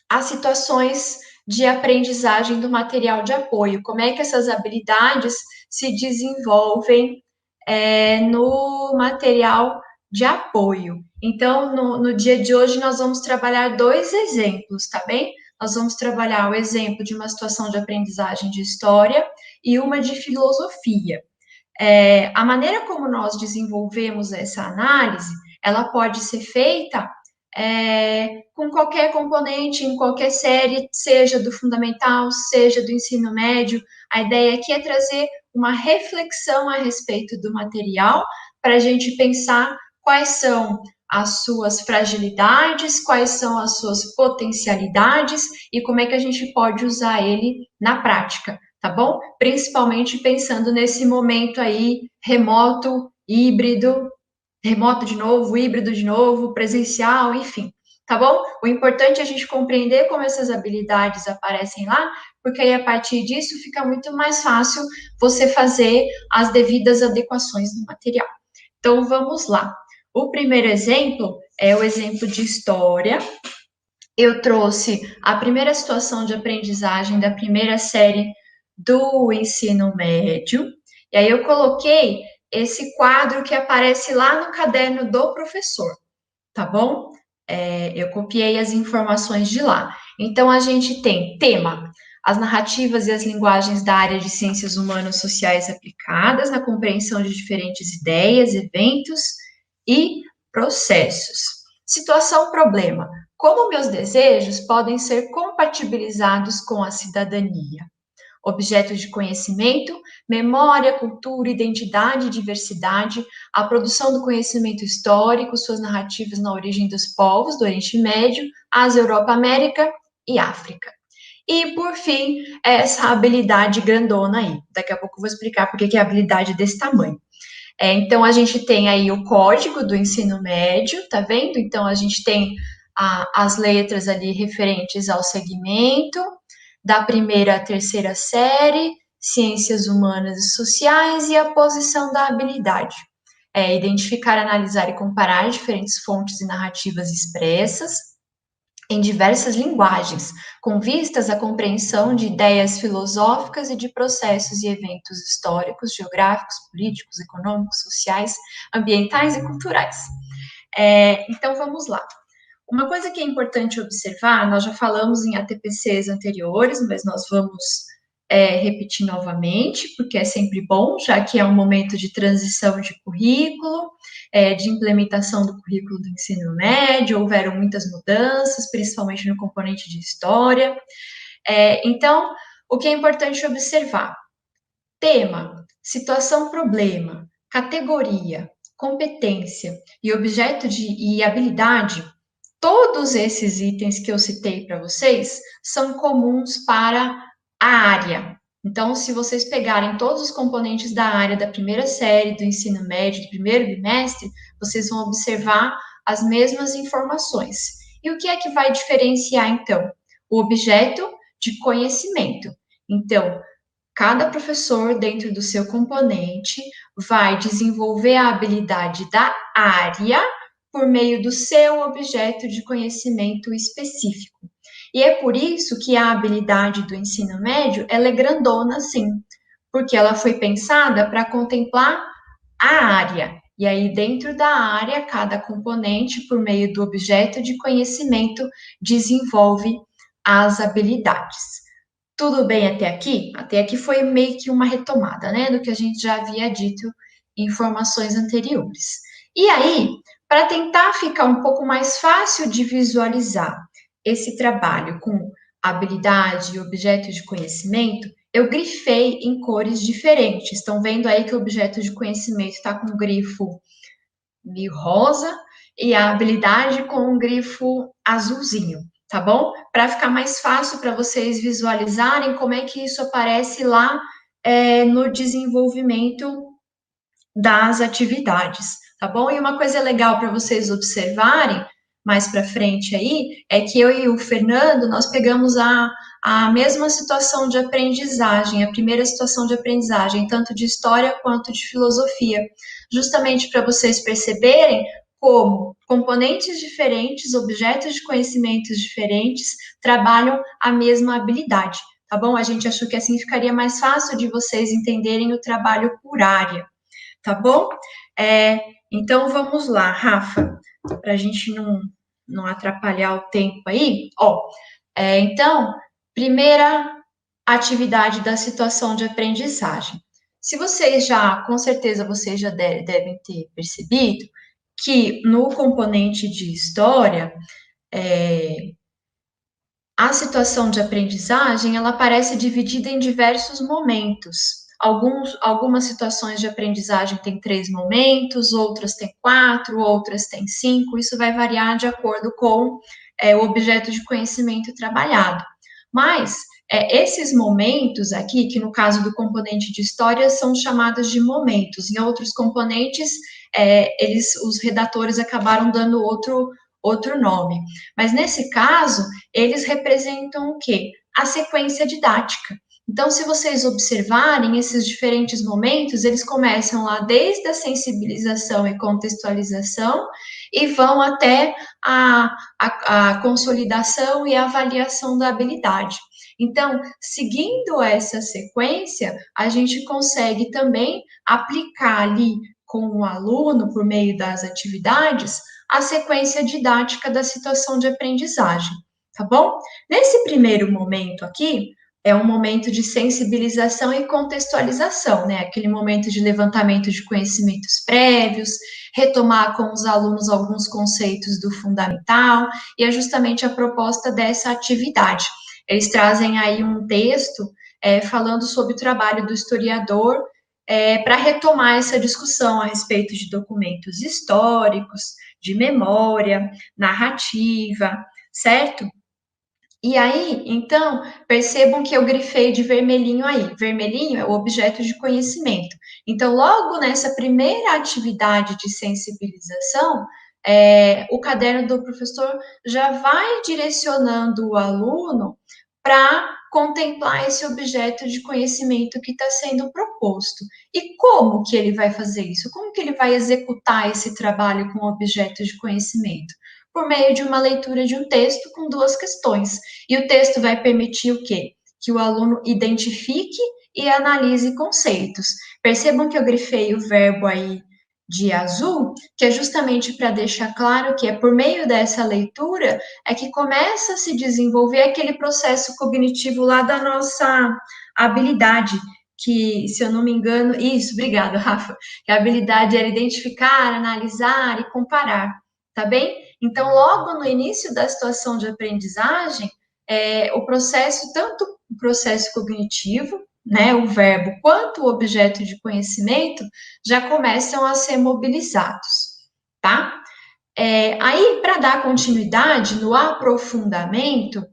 as situações de aprendizagem do material de apoio, como é que essas habilidades se desenvolvem no material de apoio. Então, no dia de hoje, nós vamos trabalhar 2 exemplos, tá bem? Nós vamos trabalhar o exemplo de uma situação de aprendizagem de história e uma de filosofia. A maneira como nós desenvolvemos essa análise, ela pode ser feita com qualquer componente, em qualquer série, seja do fundamental, seja do ensino médio. A ideia aqui é trazer uma reflexão a respeito do material, para a gente pensar quais são as suas fragilidades, quais são as suas potencialidades e como é que a gente pode usar ele na prática, tá bom? Principalmente pensando nesse momento aí remoto, híbrido, remoto de novo, híbrido de novo, presencial, enfim, tá bom? O importante é a gente compreender como essas habilidades aparecem lá, porque aí a partir disso fica muito mais fácil você fazer as devidas adequações do material. Então, vamos lá. O primeiro exemplo é o exemplo de história. Eu trouxe a primeira situação de aprendizagem da primeira série do ensino médio, e aí eu coloquei esse quadro que aparece lá no caderno do professor, tá bom? Eu copiei as informações de lá. Então, a gente tem tema: as narrativas e as linguagens da área de ciências humanas sociais aplicadas na compreensão de diferentes ideias, eventos e processos. Situação problema: como meus desejos podem ser compatibilizados com a cidadania? Objetos de conhecimento, memória, cultura, identidade e diversidade, a produção do conhecimento histórico, suas narrativas na origem dos povos do Oriente Médio, Ásia, Europa, América e África. E, por fim, essa habilidade grandona aí. Daqui a pouco eu vou explicar por que é a habilidade desse tamanho. Então, a gente tem aí o código do ensino médio, tá vendo? Então, a gente tem as letras ali referentes ao segmento, da primeira à terceira série, ciências humanas e sociais, e a posição da habilidade. Identificar, analisar e comparar diferentes fontes e narrativas expressas em diversas linguagens, com vistas à compreensão de ideias filosóficas e de processos e eventos históricos, geográficos, políticos, econômicos, sociais, ambientais e culturais. Então, vamos lá. Uma coisa que é importante observar, nós já falamos em ATPCs anteriores, mas nós vamos repetir novamente, porque é sempre bom, já que é um momento de transição de currículo, de implementação do currículo do ensino médio, houveram muitas mudanças, principalmente no componente de história. Então, o que é importante observar? Tema, situação problema, categoria, competência e objeto e habilidade. Todos esses itens que eu citei para vocês são comuns para a área. Então, se vocês pegarem todos os componentes da área da primeira série, do ensino médio, do primeiro bimestre, vocês vão observar as mesmas informações. E o que é que vai diferenciar, então? O objeto de conhecimento. Então, cada professor, dentro do seu componente, vai desenvolver a habilidade da área por meio do seu objeto de conhecimento específico. E é por isso que a habilidade do ensino médio, ela é grandona, sim, porque ela foi pensada para contemplar a área. E aí, dentro da área, cada componente, por meio do objeto de conhecimento, desenvolve as habilidades. Tudo bem até aqui? Até aqui foi meio que uma retomada, né, do que a gente já havia dito em informações anteriores. E aí, para tentar ficar um pouco mais fácil de visualizar esse trabalho com habilidade e objeto de conhecimento, eu grifei em cores diferentes. Estão vendo aí que o objeto de conhecimento está com um grifo meio rosa e a habilidade com um grifo azulzinho, tá bom? Para ficar mais fácil para vocês visualizarem como é que isso aparece lá no desenvolvimento das atividades, tá bom? E uma coisa legal para vocês observarem mais para frente aí é que eu e o Fernando nós pegamos a mesma situação de aprendizagem, a primeira situação de aprendizagem, tanto de história quanto de filosofia, justamente para vocês perceberem como componentes diferentes, objetos de conhecimentos diferentes trabalham a mesma habilidade, tá bom? A gente achou que assim ficaria mais fácil de vocês entenderem o trabalho por área, tá bom? Então, vamos lá, Rafa, para a gente não atrapalhar o tempo aí. Então, primeira atividade da situação de aprendizagem. Se vocês com certeza, vocês já devem ter percebido que no componente de história, a situação de aprendizagem, ela parece dividida em diversos momentos. Algumas situações de aprendizagem têm 3 momentos, outras têm 4, outras têm 5. Isso vai variar de acordo com o objeto de conhecimento trabalhado. Mas esses momentos aqui, que no caso do componente de história, são chamados de momentos. Em outros componentes, os redatores acabaram dando outro nome. Mas nesse caso, eles representam o quê? A sequência didática. Então, se vocês observarem esses diferentes momentos, eles começam lá desde a sensibilização e contextualização e vão até a consolidação e avaliação da habilidade. Então, seguindo essa sequência, a gente consegue também aplicar ali com o aluno, por meio das atividades, a sequência didática da situação de aprendizagem, tá bom? Nesse primeiro momento aqui, é um momento de sensibilização e contextualização, né? Aquele momento de levantamento de conhecimentos prévios, retomar com os alunos alguns conceitos do fundamental, e é justamente a proposta dessa atividade. Eles trazem aí um texto falando sobre o trabalho do historiador para retomar essa discussão a respeito de documentos históricos, de memória, narrativa, certo? E aí, então, percebam que eu grifei de vermelhinho aí. Vermelhinho é o objeto de conhecimento. Então, logo nessa primeira atividade de sensibilização, o caderno do professor já vai direcionando o aluno para contemplar esse objeto de conhecimento que está sendo proposto. E como que ele vai fazer isso? Como que ele vai executar esse trabalho com objeto de conhecimento? Por meio de uma leitura de um texto com 2 questões. E o texto vai permitir o quê? Que o aluno identifique e analise conceitos. Percebam que eu grifei o verbo aí de azul, que é justamente para deixar claro que é por meio dessa leitura que começa a se desenvolver aquele processo cognitivo lá da nossa habilidade, que, se eu não me engano, isso, obrigada, Rafa, que a habilidade era identificar, analisar e comparar, tá bem? Então, logo no início da situação de aprendizagem, o processo, tanto o processo cognitivo, né, o verbo, quanto o objeto de conhecimento, já começam a ser mobilizados, tá? Aí, para dar continuidade no aprofundamento,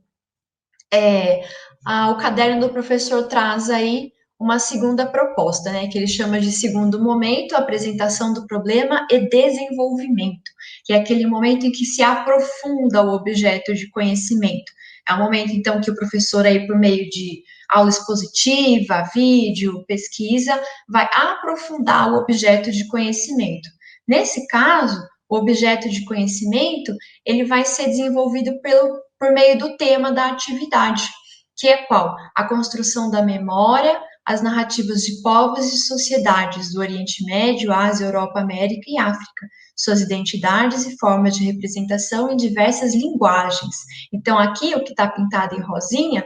o caderno do professor traz aí uma segunda proposta, né, que ele chama de segundo momento, apresentação do problema e desenvolvimento, que é aquele momento em que se aprofunda o objeto de conhecimento. É um momento, então, que o professor, aí, por meio de aula expositiva, vídeo, pesquisa, vai aprofundar o objeto de conhecimento. Nesse caso, o objeto de conhecimento, ele vai ser desenvolvido por meio do tema da atividade, que é qual? A construção da memória, as narrativas de povos e sociedades do Oriente Médio, Ásia, Europa, América e África, suas identidades e formas de representação em diversas linguagens. Então, aqui, o que está pintado em rosinha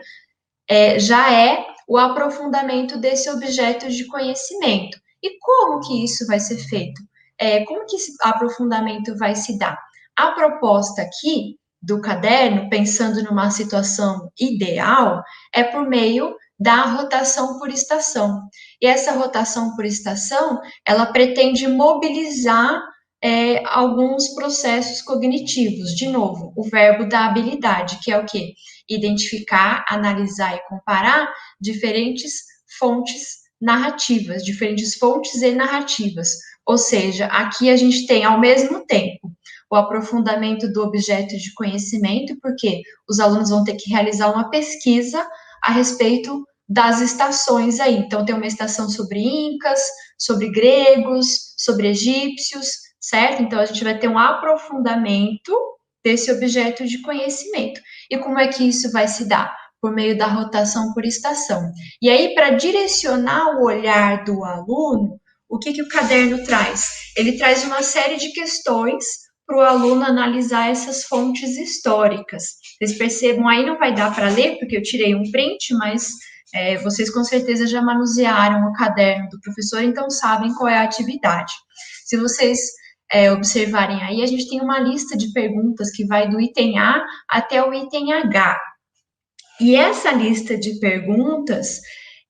já é o aprofundamento desse objeto de conhecimento. E como que isso vai ser feito? Como que esse aprofundamento vai se dar? A proposta aqui do caderno, pensando numa situação ideal, é por meio da rotação por estação. E essa rotação por estação, ela pretende mobilizar alguns processos cognitivos. De novo, o verbo da habilidade, que é o quê? Identificar, analisar e comparar diferentes fontes narrativas, diferentes fontes e narrativas. Ou seja, aqui a gente tem, ao mesmo tempo, o aprofundamento do objeto de conhecimento, porque os alunos vão ter que realizar uma pesquisa a respeito das estações aí. Então, tem uma estação sobre incas, sobre gregos, sobre egípcios, certo? Então, a gente vai ter um aprofundamento desse objeto de conhecimento. E como é que isso vai se dar? Por meio da rotação por estação. E aí, para direcionar o olhar do aluno, o que o caderno traz? Ele traz uma série de questões para o aluno analisar essas fontes históricas. Vocês percebam, aí não vai dar para ler, porque eu tirei um print, mas vocês com certeza já manusearam o caderno do professor, então sabem qual é a atividade. Se vocês observarem aí, a gente tem uma lista de perguntas que vai do item A até o item H. E essa lista de perguntas,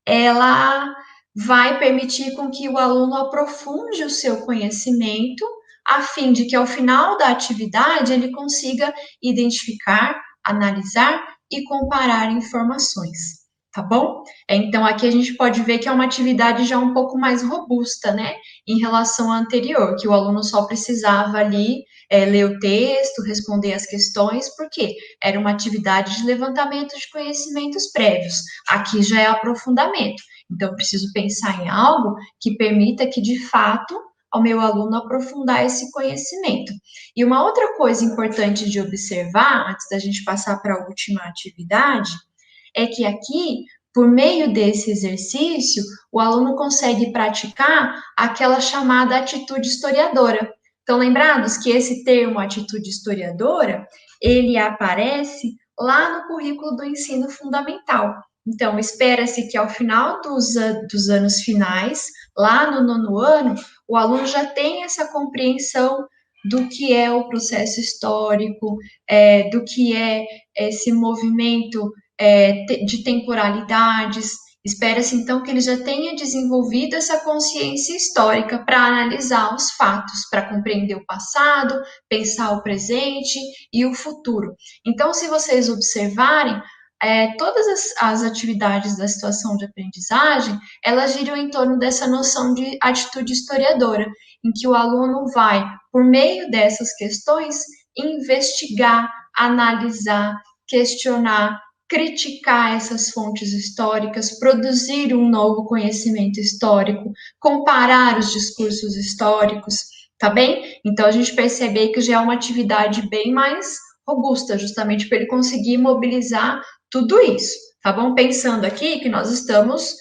ela vai permitir com que o aluno aprofunde o seu conhecimento, a fim de que ao final da atividade ele consiga identificar, analisar e comparar informações. Tá bom? Então, aqui a gente pode ver que é uma atividade já um pouco mais robusta, né? Em relação à anterior, que o aluno só precisava ali ler o texto, responder as questões, porque era uma atividade de levantamento de conhecimentos prévios. Aqui já é aprofundamento. Então, eu preciso pensar em algo que permita que, de fato, ao meu aluno aprofundar esse conhecimento. E uma outra coisa importante de observar, antes da gente passar para a última atividade, é que aqui, por meio desse exercício, o aluno consegue praticar aquela chamada atitude historiadora. Então, lembrados que esse termo atitude historiadora, ele aparece lá no currículo do ensino fundamental. Então, espera-se que ao final dos anos finais, lá no 9º ano, o aluno já tenha essa compreensão do que é o processo histórico, do que é esse movimento de temporalidades. Espera-se, então, que ele já tenha desenvolvido essa consciência histórica para analisar os fatos, para compreender o passado, pensar o presente e o futuro. Então, se vocês observarem, todas as atividades da situação de aprendizagem, elas giram em torno dessa noção de atitude historiadora, em que o aluno vai, por meio dessas questões, investigar, analisar, questionar, criticar essas fontes históricas, produzir um novo conhecimento histórico, comparar os discursos históricos, tá bem? Então, a gente percebe que já é uma atividade bem mais robusta, justamente para ele conseguir mobilizar tudo isso, tá bom? Pensando aqui que nós estamos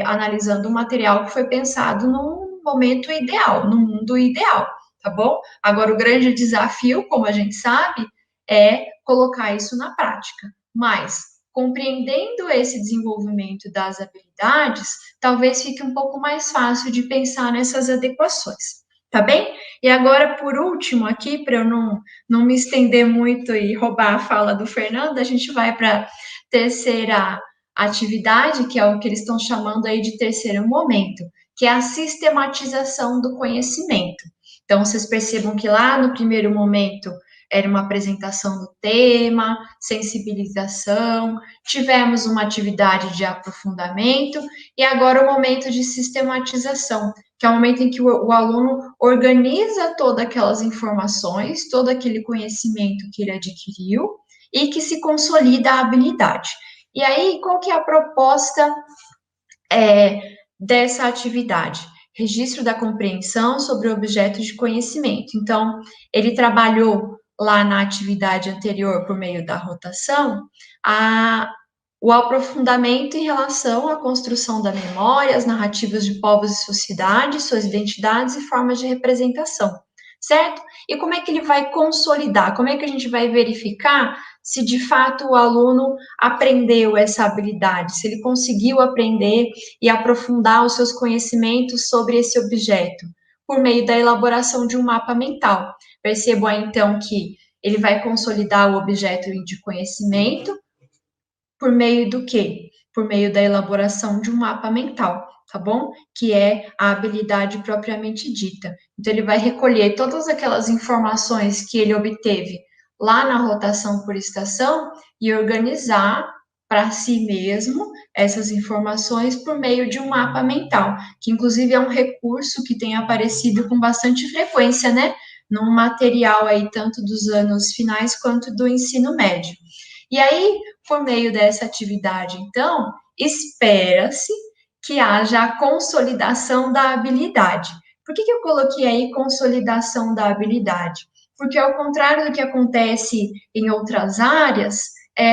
analisando um material que foi pensado num momento ideal, num mundo ideal, tá bom? Agora, o grande desafio, como a gente sabe, é colocar isso na prática. Mas, compreendendo esse desenvolvimento das habilidades, talvez fique um pouco mais fácil de pensar nessas adequações, tá bem? E agora, por último, aqui, para eu não me estender muito e roubar a fala do Fernando, a gente vai para a terceira atividade, que é o que eles estão chamando aí de terceiro momento, que é a sistematização do conhecimento. Então, vocês percebam que lá no primeiro momento era uma apresentação do tema, sensibilização, tivemos uma atividade de aprofundamento e agora o momento de sistematização, que é o momento em que o aluno organiza todas aquelas informações, todo aquele conhecimento que ele adquiriu e que se consolida a habilidade. E aí, qual que é a proposta dessa atividade? Registro da compreensão sobre o objeto de conhecimento. Então, ele trabalhou lá na atividade anterior, por meio da rotação, o aprofundamento em relação à construção da memória, as narrativas de povos e sociedades, suas identidades e formas de representação, certo? E como é que ele vai consolidar? Como é que a gente vai verificar se de fato o aluno aprendeu essa habilidade, se ele conseguiu aprender e aprofundar os seus conhecimentos sobre esse objeto, por meio da elaboração de um mapa mental. Percebo aí, então, que ele vai consolidar o objeto de conhecimento por meio do quê? Por meio da elaboração de um mapa mental, tá bom? Que é a habilidade propriamente dita. Então, ele vai recolher todas aquelas informações que ele obteve lá na rotação por estação e organizar para si mesmo essas informações por meio de um mapa mental, que inclusive é um recurso que tem aparecido com bastante frequência, né? Num material aí, tanto dos anos finais quanto do ensino médio. E aí, por meio dessa atividade, então, espera-se que haja a consolidação da habilidade. Por que eu coloquei aí consolidação da habilidade? Porque, ao contrário do que acontece em outras áreas,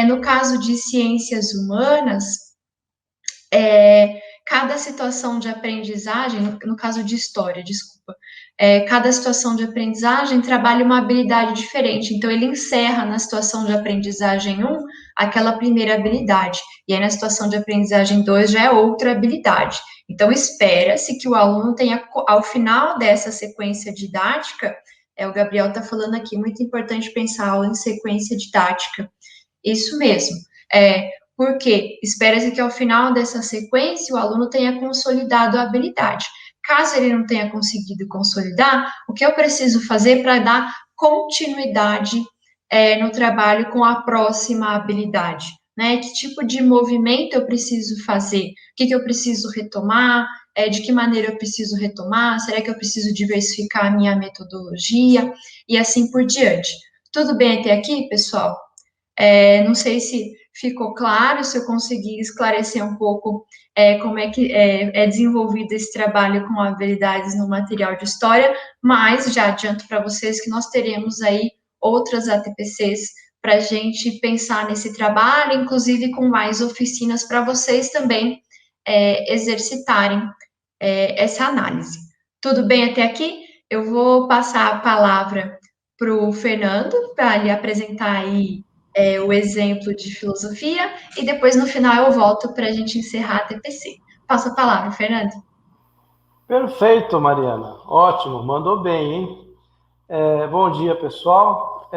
no caso de ciências humanas, cada situação de aprendizagem, no caso de história, desculpa, cada situação de aprendizagem trabalha uma habilidade diferente. Então, ele encerra na situação de aprendizagem um aquela primeira habilidade, e aí na situação de aprendizagem 2 já é outra habilidade. Então, espera-se que o aluno tenha, ao final dessa sequência didática, o Gabriel está falando aqui, muito importante pensar a aula em sequência didática. Isso mesmo. Porque espera-se que ao final dessa sequência o aluno tenha consolidado a habilidade. Caso ele não tenha conseguido consolidar, o que eu preciso fazer para dar continuidade no trabalho com a próxima habilidade? Né? Que tipo de movimento eu preciso fazer? O que eu preciso retomar? De que maneira eu preciso retomar? Será que eu preciso diversificar a minha metodologia? E assim por diante. Tudo bem até aqui, pessoal? Não sei se ficou claro, se eu consegui esclarecer um pouco como é que é desenvolvido esse trabalho com habilidades no material de história, mas já adianto para vocês que nós teremos aí outras ATPCs para a gente pensar nesse trabalho, inclusive com mais oficinas para vocês também exercitarem essa análise. Tudo bem até aqui? Eu vou passar a palavra para o Fernando, para lhe apresentar aí o exemplo de filosofia, e depois no final eu volto para a gente encerrar a TPC. Passa a palavra, Fernando. Perfeito, Mariana. Ótimo, mandou bem, hein? Bom dia, pessoal.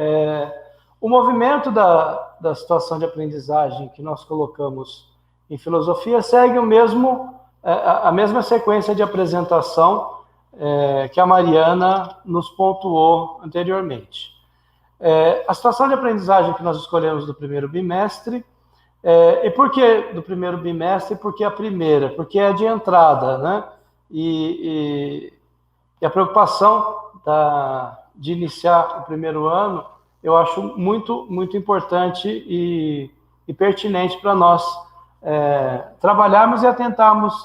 O movimento da situação de aprendizagem que nós colocamos em filosofia segue a mesma sequência de apresentação que a Mariana nos pontuou anteriormente. A situação de aprendizagem que nós escolhemos do primeiro bimestre, e por que do primeiro bimestre? Porque a primeira, porque é de entrada, né? E a preocupação de iniciar o primeiro ano, eu acho muito, muito importante e pertinente para nós trabalharmos e atentarmos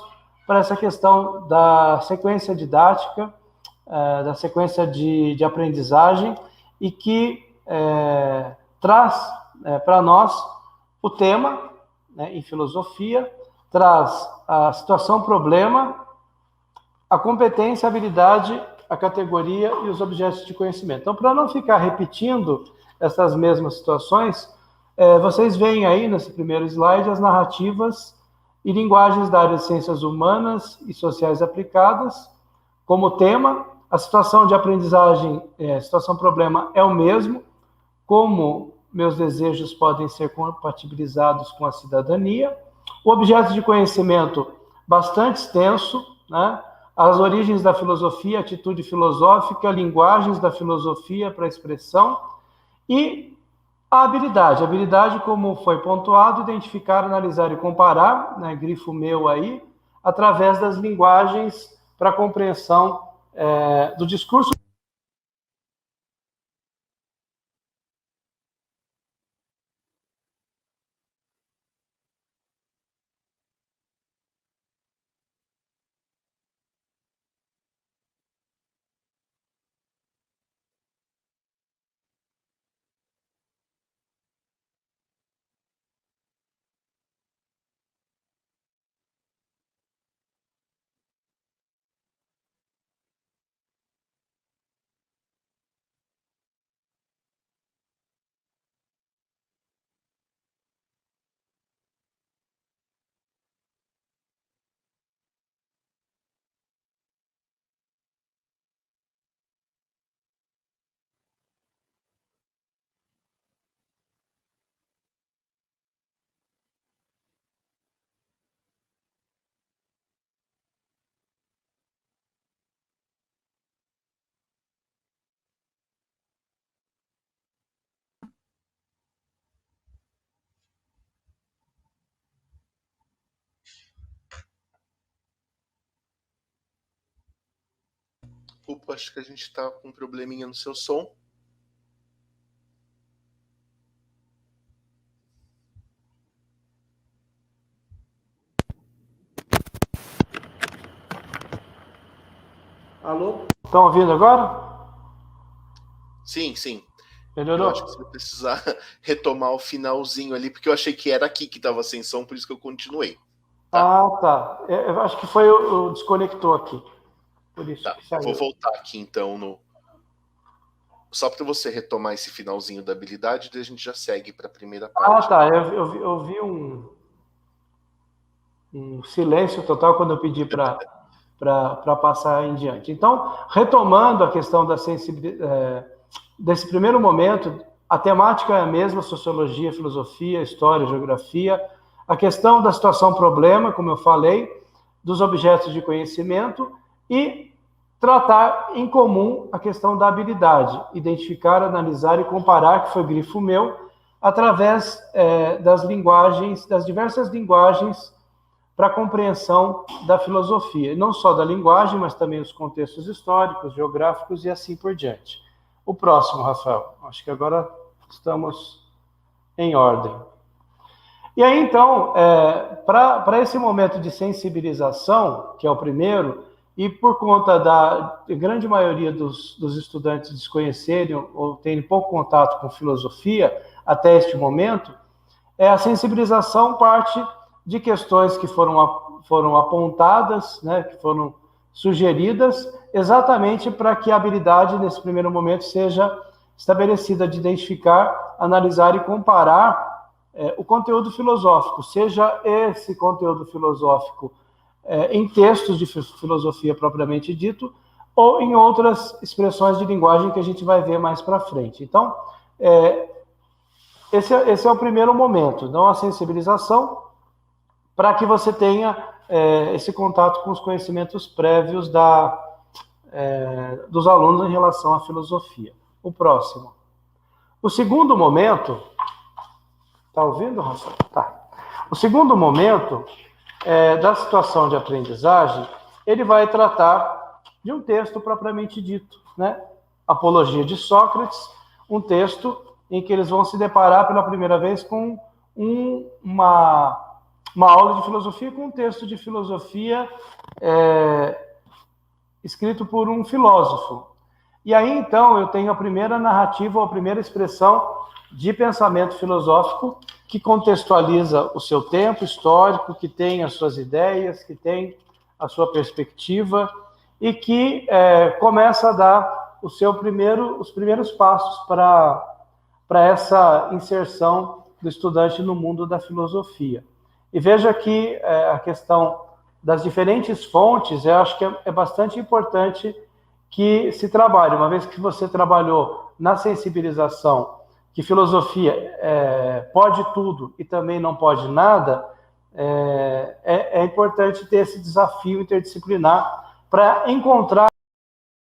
para essa questão da sequência didática, da sequência de aprendizagem, e que traz para nós o tema, né, em filosofia, traz a situação-problema, a competência, a habilidade, a categoria e os objetos de conhecimento. Então, para não ficar repetindo essas mesmas situações, vocês veem aí nesse primeiro slide as narrativas e linguagens da área de ciências humanas e sociais aplicadas. Como tema, a situação de aprendizagem, situação-problema é o mesmo, como meus desejos podem ser compatibilizados com a cidadania. O objeto de conhecimento, bastante extenso, né? As origens da filosofia, atitude filosófica, linguagens da filosofia para expressão, e a habilidade, como foi pontuado, identificar, analisar e comparar, né, grifo meu aí, através das linguagens para compreensão do discurso. desculpa, acho que a gente está com um probleminha no seu som. Alô? Estão ouvindo agora? Sim, sim. Melhorou? Eu acho que você vai precisar retomar o finalzinho ali, porque eu achei que era aqui que estava sem som, por isso que eu continuei. Tá? Ah, tá. Eu acho que foi o desconector aqui. Por isso Tá, que saiu. vou voltar aqui então só para você retomar esse finalzinho da habilidade, daí a gente já segue para a primeira parte. Ah, tá. Eu vi um silêncio total quando eu pedi para passar em diante. Então, retomando a questão da sensibilidade, desse primeiro momento, a temática é a mesma: sociologia, filosofia, história, geografia. A questão da situação-problema, como eu falei, dos objetos de conhecimento e tratar em comum a questão da habilidade, identificar, analisar e comparar, que foi grifo meu, através das linguagens, das diversas linguagens para a compreensão da filosofia, e não só da linguagem, mas também os contextos históricos, geográficos e assim por diante. O próximo, Rafael. Acho que agora estamos em ordem. E aí, então, para esse momento de sensibilização, que é o primeiro, e por conta da grande maioria dos estudantes desconhecerem ou terem pouco contato com filosofia até este momento, a sensibilização parte de questões que foram apontadas, né, que foram sugeridas, exatamente para que a habilidade, nesse primeiro momento, seja estabelecida de identificar, analisar e comparar o conteúdo filosófico, seja esse conteúdo filosófico em textos de filosofia propriamente dito, ou em outras expressões de linguagem que a gente vai ver mais para frente. Então, esse é o primeiro momento, não a sensibilização, para que você tenha esse contato com os conhecimentos prévios dos alunos em relação à filosofia. O próximo. O segundo momento... Está ouvindo, Rafael? Tá. O segundo momento da situação de aprendizagem, ele vai tratar de um texto propriamente dito, né? Apologia de Sócrates, um texto em que eles vão se deparar pela primeira vez com uma aula de filosofia, com um texto de filosofia escrito por um filósofo. E aí, então, eu tenho a primeira narrativa, a primeira expressão de pensamento filosófico que contextualiza o seu tempo histórico, que tem as suas ideias, que tem a sua perspectiva e que começa a dar os primeiros passos para essa inserção do estudante no mundo da filosofia. E veja que a questão das diferentes fontes, eu acho que é bastante importante que se trabalhe, uma vez que você trabalhou na sensibilização, que filosofia pode tudo e também não pode nada, é importante ter esse desafio interdisciplinar para encontrar o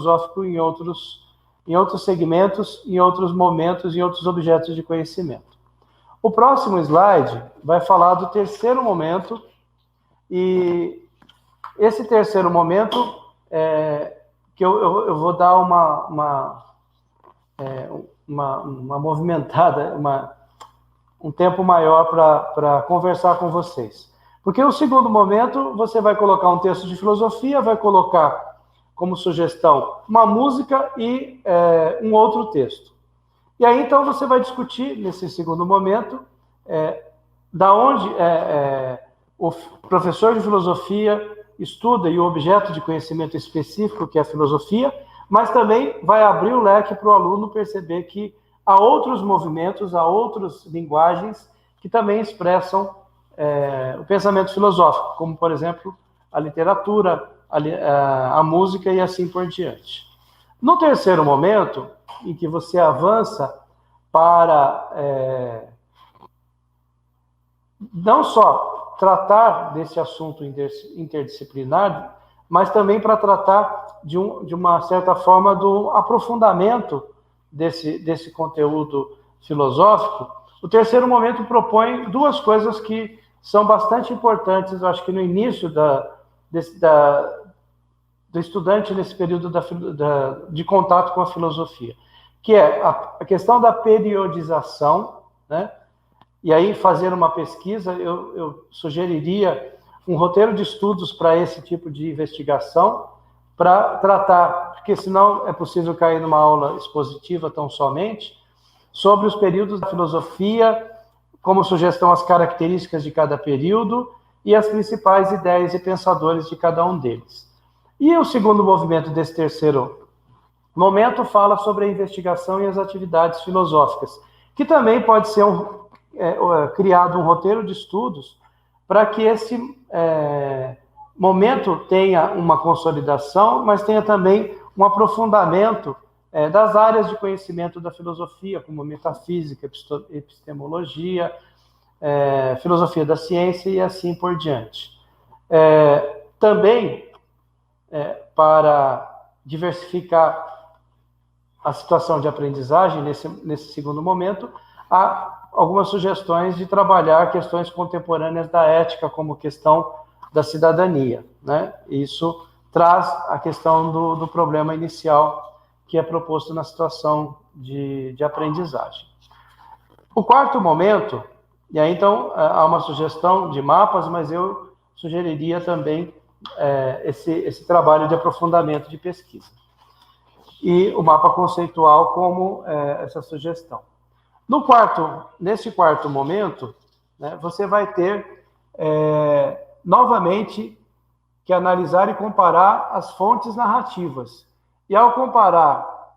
filosófico em outros segmentos, em outros momentos, em outros objetos de conhecimento. O próximo slide vai falar do terceiro momento, e esse terceiro momento que eu vou dar uma movimentada, um tempo maior para conversar com vocês. Porque o segundo momento, você vai colocar um texto de filosofia, vai colocar como sugestão uma música e um outro texto. E aí, então, você vai discutir, nesse segundo momento, da onde o professor de filosofia estuda e o objeto de conhecimento específico, que é a filosofia, mas também vai abrir o leque para o aluno perceber que há outros movimentos, há outras linguagens que também expressam o pensamento filosófico, como, por exemplo, a literatura, a música e assim por diante. No terceiro momento, em que você avança para não só tratar desse assunto interdisciplinar, mas também para tratar de uma certa forma do aprofundamento desse conteúdo filosófico, o terceiro momento propõe duas coisas que são bastante importantes, eu acho que no início do estudante nesse período de contato com a filosofia, que é a questão da periodização, né? E aí fazer uma pesquisa, eu sugeriria um roteiro de estudos para esse tipo de investigação, para tratar, porque senão é possível cair numa aula expositiva tão somente, sobre os períodos da filosofia, como sugestão as características de cada período e as principais ideias e pensadores de cada um deles. E o segundo movimento desse terceiro momento fala sobre a investigação e as atividades filosóficas, que também pode ser criado um roteiro de estudos para que esse momento tenha uma consolidação, mas tenha também um aprofundamento das áreas de conhecimento da filosofia, como metafísica, epistemologia, filosofia da ciência e assim por diante. Também, para diversificar a situação de aprendizagem nesse segundo momento, há algumas sugestões de trabalhar questões contemporâneas da ética como questão da cidadania, né? Isso traz a questão do problema inicial que é proposto na situação de aprendizagem. O quarto momento, e aí então há uma sugestão de mapas, mas eu sugeriria também esse trabalho de aprofundamento de pesquisa. E o mapa conceitual como essa sugestão. Nesse quarto momento, né, você vai ter novamente que analisar e comparar as fontes narrativas. E ao comparar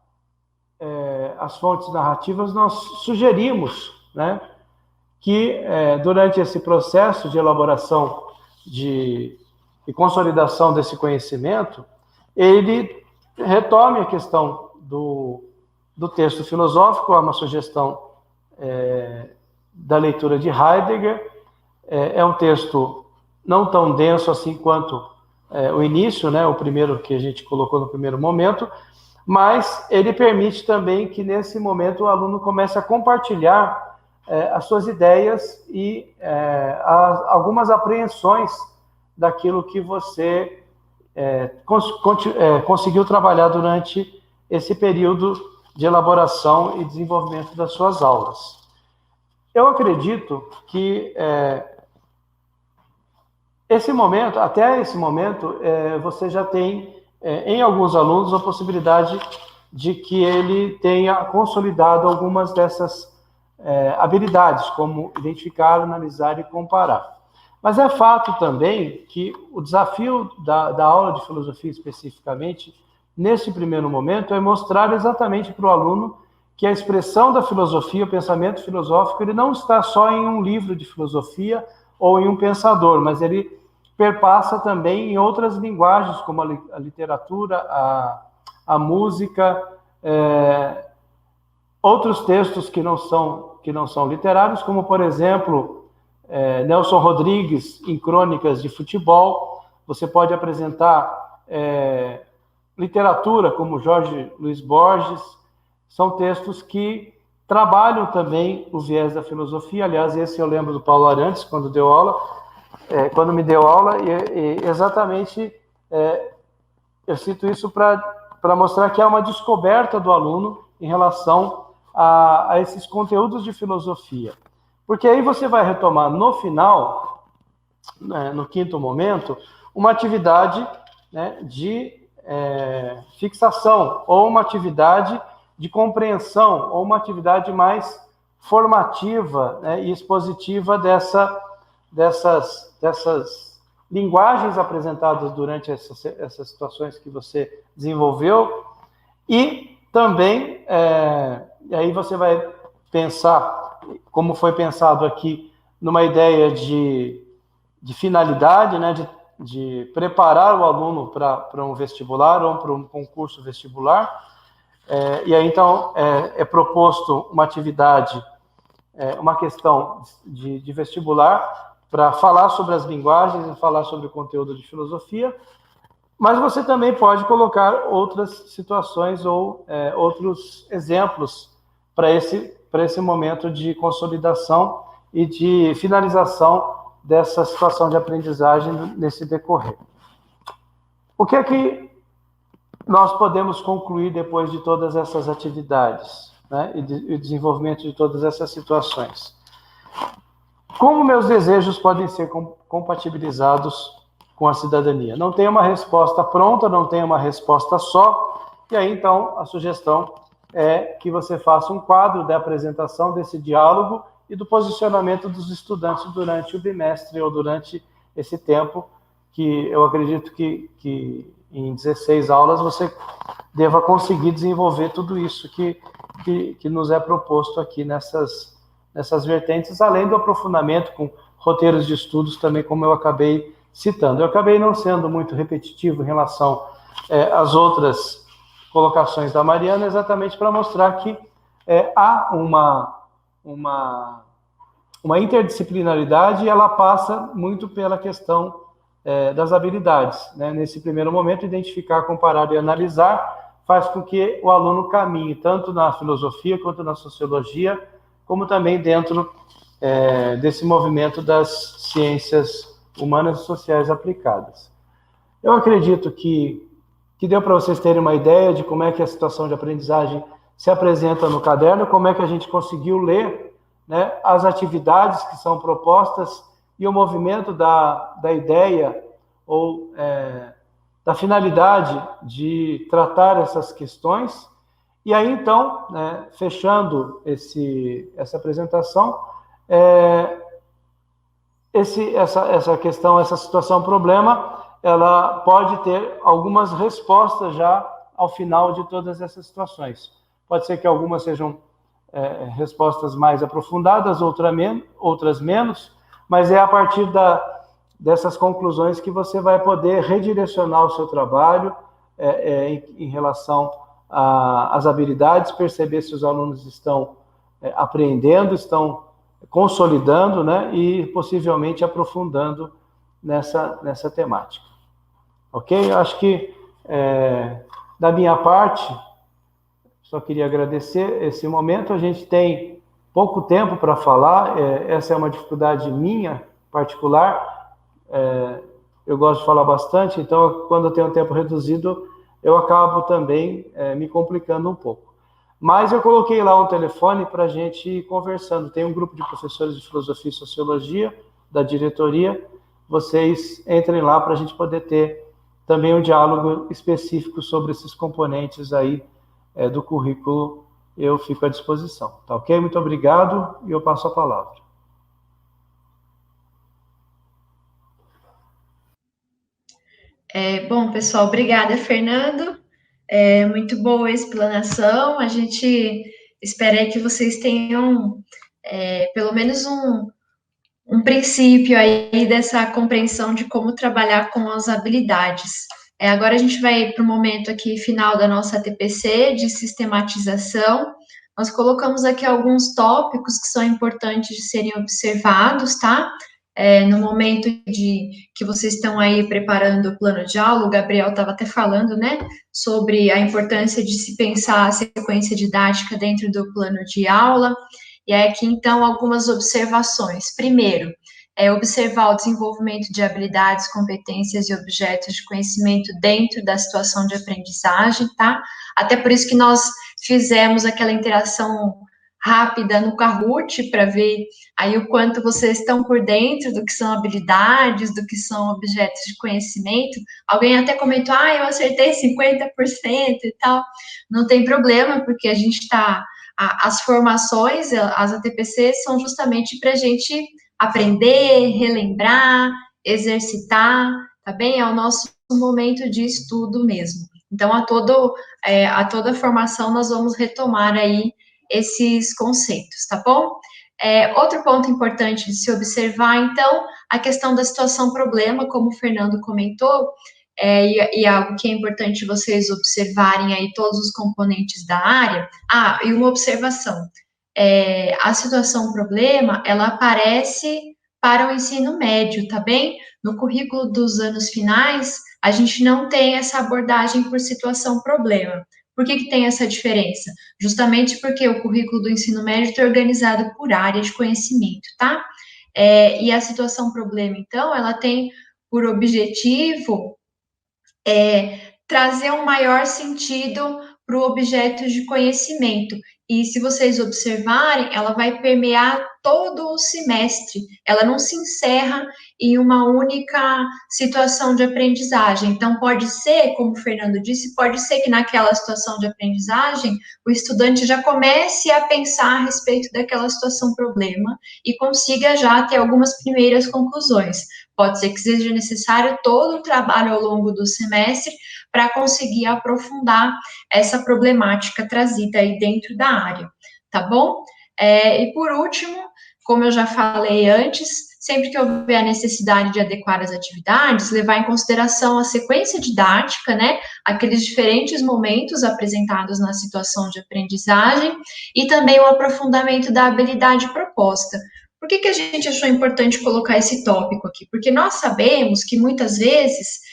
as fontes narrativas, nós sugerimos, né, que durante esse processo de elaboração e consolidação desse conhecimento, ele retome a questão do texto filosófico, há uma sugestão da leitura de Heidegger. É um texto não tão denso assim quanto o início, né, o primeiro que a gente colocou no primeiro momento, mas ele permite também que nesse momento o aluno comece a compartilhar as suas ideias e algumas apreensões daquilo que você conseguiu trabalhar durante esse período de elaboração e desenvolvimento das suas aulas. Eu acredito que até esse momento, você já tem, em alguns alunos, a possibilidade de que ele tenha consolidado algumas dessas habilidades, como identificar, analisar e comparar. Mas é fato também que o desafio da aula de filosofia, especificamente, nesse primeiro momento, é mostrar exatamente para o aluno que a expressão da filosofia, o pensamento filosófico, ele não está só em um livro de filosofia ou em um pensador, mas ele perpassa também em outras linguagens, como a literatura, a música, outros textos que não são literários, como, por exemplo, Nelson Rodrigues em Crônicas de Futebol. Você pode apresentar literatura como Jorge Luiz Borges. São textos que trabalham também o viés da filosofia. Aliás, esse eu lembro do Paulo Arantes, quando me deu aula, e exatamente eu cito isso para mostrar que há uma descoberta do aluno em relação a esses conteúdos de filosofia. Porque aí você vai retomar no final, né, no quinto momento, uma atividade, né, de fixação, ou uma atividade de compreensão, ou uma atividade mais formativa, né, e expositiva dessas linguagens apresentadas durante essas situações que você desenvolveu. E também, aí você vai pensar, como foi pensado aqui, numa ideia de finalidade, né, de preparar o aluno para um vestibular ou para um concurso vestibular. E aí, então, é proposto uma atividade, uma questão de vestibular, para falar sobre as linguagens e falar sobre o conteúdo de filosofia, mas você também pode colocar outras situações ou outros exemplos para esse momento de consolidação e de finalização dessa situação de aprendizagem nesse decorrer. O que é que nós podemos concluir depois de todas essas atividades, né, e o desenvolvimento de todas essas situações. Como meus desejos podem ser compatibilizados com a cidadania? Não tem uma resposta pronta, não tem uma resposta só, e aí, então, a sugestão é que você faça um quadro da apresentação desse diálogo e do posicionamento dos estudantes durante o bimestre ou durante esse tempo, que eu acredito que em 16 aulas você deva conseguir desenvolver tudo isso que nos é proposto aqui nessas vertentes, além do aprofundamento com roteiros de estudos também, como eu acabei citando. Eu acabei não sendo muito repetitivo em relação às outras colocações da Mariana, exatamente para mostrar que há uma interdisciplinaridade e ela passa muito pela questão das habilidades, né? Nesse primeiro momento, identificar, comparar e analisar faz com que o aluno caminhe tanto na filosofia quanto na sociologia, como também dentro desse movimento das ciências humanas e sociais aplicadas. Eu acredito que deu para vocês terem uma ideia de como é que a situação de aprendizagem se apresenta no caderno, como é que a gente conseguiu ler, né, as atividades que são propostas e o movimento da ideia ou da finalidade de tratar essas questões. E aí, então, né, fechando essa apresentação, essa questão, essa situação, problema, ela pode ter algumas respostas já ao final de todas essas situações. Pode ser que algumas sejam respostas mais aprofundadas, outras menos, mas é a partir dessas conclusões que você vai poder redirecionar o seu trabalho em relação às habilidades, perceber se os alunos estão aprendendo, estão consolidando, né, e possivelmente aprofundando nessa temática. Ok? Eu acho que, da minha parte, só queria agradecer esse momento. A gente tem pouco tempo para falar, essa é uma dificuldade minha, particular. Eu gosto de falar bastante, então, quando eu tenho um tempo reduzido, eu acabo também me complicando um pouco. Mas eu coloquei lá um telefone para a gente ir conversando. Tem um grupo de professores de filosofia e sociologia da diretoria. Vocês entrem lá para a gente poder ter também um diálogo específico sobre esses componentes aí do currículo. Eu fico à disposição. Tá ok? Muito obrigado e eu passo a palavra. Bom, pessoal, obrigada, Fernando. Muito boa a explanação. A gente espera aí que vocês tenham pelo menos um princípio aí dessa compreensão de como trabalhar com as habilidades. Agora a gente vai para o momento aqui final da nossa TPC de sistematização. Nós colocamos aqui alguns tópicos que são importantes de serem observados, tá? No momento que vocês estão aí preparando o plano de aula, o Gabriel estava até falando, né, sobre a importância de se pensar a sequência didática dentro do plano de aula. E aqui, então, algumas observações. Primeiro, observar o desenvolvimento de habilidades, competências e objetos de conhecimento dentro da situação de aprendizagem, tá? Até por isso que nós fizemos aquela interação rápida no Kahoot, para ver aí o quanto vocês estão por dentro do que são habilidades, do que são objetos de conhecimento. Alguém até comentou, eu acertei 50% e tal. Não tem problema, porque a gente está... As formações, as ATPCs, são justamente para a gente aprender, relembrar, exercitar, tá bem? É o nosso momento de estudo mesmo. Então, a toda formação, nós vamos retomar aí esses conceitos, tá bom? Outro ponto importante de se observar, então, a questão da situação-problema, como o Fernando comentou, e algo que é importante vocês observarem aí todos os componentes da área. E uma observação, a situação-problema, ela aparece para o ensino médio, tá bem? No currículo dos anos finais, a gente não tem essa abordagem por situação-problema. Por que tem essa diferença? Justamente porque o currículo do ensino médio está organizado por área de conhecimento, tá? E a situação-problema, então, ela tem por objetivo trazer um maior sentido para o objeto de conhecimento. E se vocês observarem, ela vai permear todo o semestre, ela não se encerra em uma única situação de aprendizagem. Então, pode ser, como o Fernando disse, pode ser que naquela situação de aprendizagem, o estudante já comece a pensar a respeito daquela situação problema e consiga já ter algumas primeiras conclusões. Pode ser que seja necessário todo o trabalho ao longo do semestre para conseguir aprofundar essa problemática trazida aí dentro da área, tá bom? E por último, como eu já falei antes, sempre que houver a necessidade de adequar as atividades, levar em consideração a sequência didática, né, aqueles diferentes momentos apresentados na situação de aprendizagem e também o aprofundamento da habilidade proposta. Por que a gente achou importante colocar esse tópico aqui? Porque nós sabemos que muitas vezes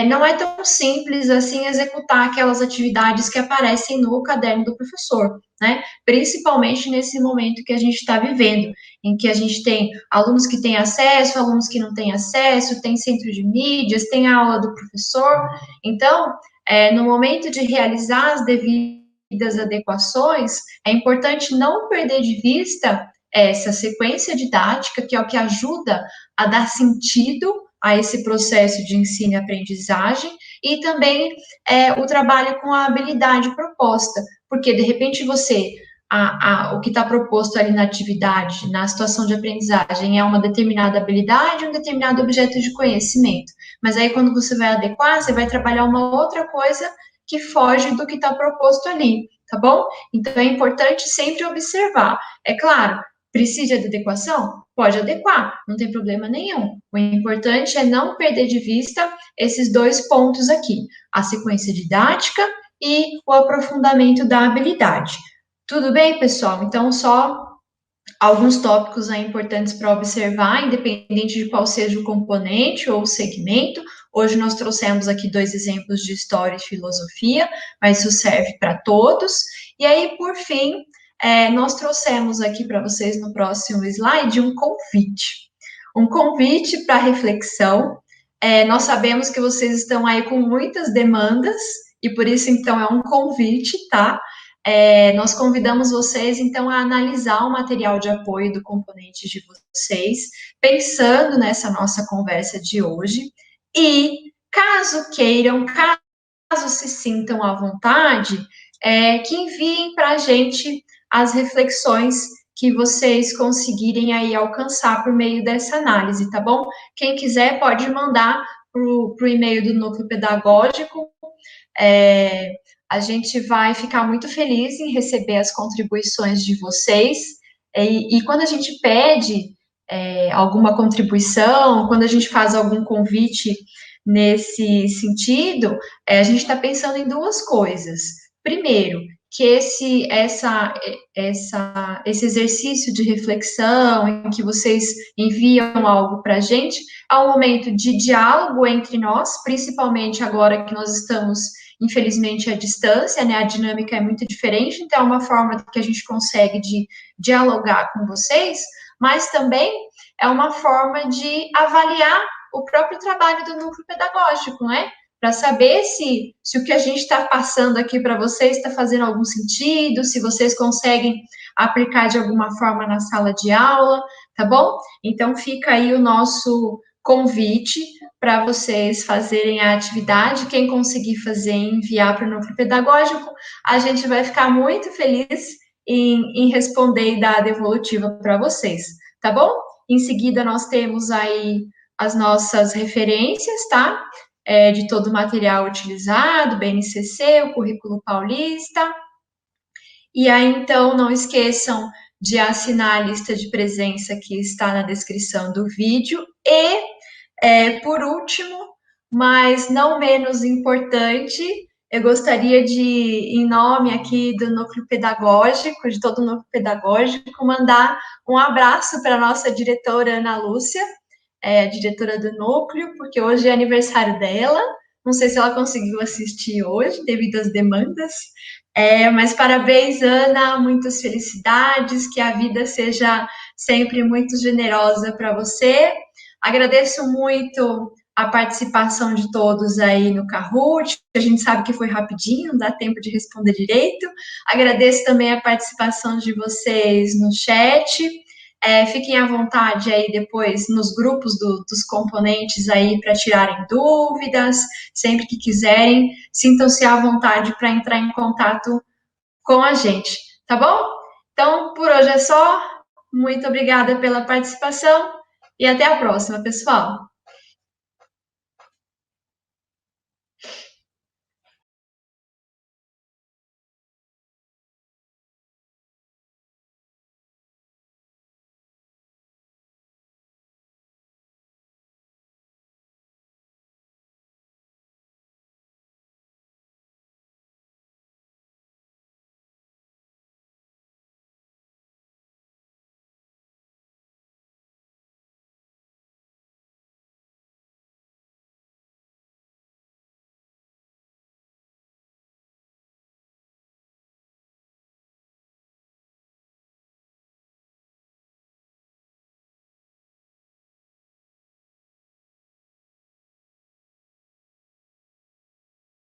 não é tão simples assim executar aquelas atividades que aparecem no caderno do professor, né? Principalmente nesse momento que a gente está vivendo, em que a gente tem alunos que têm acesso, alunos que não têm acesso, tem centro de mídias, tem a aula do professor. Então, no momento de realizar as devidas adequações, é importante não perder de vista essa sequência didática, que é o que ajuda a dar sentido a esse processo de ensino e aprendizagem, e também o trabalho com a habilidade proposta, porque de repente você, o que está proposto ali na atividade, na situação de aprendizagem, é uma determinada habilidade, um determinado objeto de conhecimento, mas aí quando você vai adequar, você vai trabalhar uma outra coisa que foge do que está proposto ali, tá bom? Então é importante sempre observar. É claro, precisa de adequação? Pode adequar, não tem problema nenhum. O importante é não perder de vista esses dois pontos aqui, a sequência didática e o aprofundamento da habilidade. Tudo bem, pessoal? Então, só alguns tópicos aí importantes para observar, independente de qual seja o componente ou o segmento. Hoje nós trouxemos aqui 2 exemplos de história e filosofia, mas isso serve para todos. E aí, por fim, nós trouxemos aqui para vocês no próximo slide um convite para reflexão. Nós sabemos que vocês estão aí com muitas demandas, e por isso, então, é um convite, tá? Nós convidamos vocês, então, a analisar o material de apoio do componente de vocês, pensando nessa nossa conversa de hoje, e caso queiram, caso se sintam à vontade, que enviem para a gente as reflexões que vocês conseguirem aí alcançar por meio dessa análise, tá bom? Quem quiser pode mandar para o e-mail do Núcleo Pedagógico. A gente vai ficar muito feliz em receber as contribuições de vocês, e quando a gente pede alguma contribuição, quando a gente faz algum convite nesse sentido, a gente está pensando em 2 coisas. Primeiro, que esse exercício de reflexão, em que vocês enviam algo para a gente, é um momento de diálogo entre nós, principalmente agora que nós estamos, infelizmente, à distância, né? A dinâmica é muito diferente, então é uma forma que a gente consegue de dialogar com vocês, mas também é uma forma de avaliar o próprio trabalho do núcleo pedagógico, né? Para saber se o que a gente está passando aqui para vocês está fazendo algum sentido, se vocês conseguem aplicar de alguma forma na sala de aula, tá bom? Então, fica aí o nosso convite para vocês fazerem a atividade. Quem conseguir fazer e enviar para o núcleo pedagógico, a gente vai ficar muito feliz em responder e dar a devolutiva para vocês, tá bom? Em seguida, nós temos aí as nossas referências, tá? De todo o material utilizado, BNCC, o Currículo Paulista. E aí, então, não esqueçam de assinar a lista de presença que está na descrição do vídeo. E, por último, mas não menos importante, eu gostaria de, em nome aqui do Núcleo Pedagógico, de todo o Núcleo Pedagógico, mandar um abraço para a nossa diretora Ana Lúcia, diretora do Núcleo, porque hoje é aniversário dela. Não sei se ela conseguiu assistir hoje, devido às demandas. Mas parabéns, Ana, muitas felicidades, que a vida seja sempre muito generosa para você. Agradeço muito a participação de todos aí no Kahoot. A gente sabe que foi rapidinho, não dá tempo de responder direito. Agradeço também a participação de vocês no chat. Fiquem à vontade aí depois nos grupos dos componentes aí para tirarem dúvidas, sempre que quiserem, sintam-se à vontade para entrar em contato com a gente, tá bom? Então, por hoje é só. Muito obrigada pela participação e até a próxima, pessoal!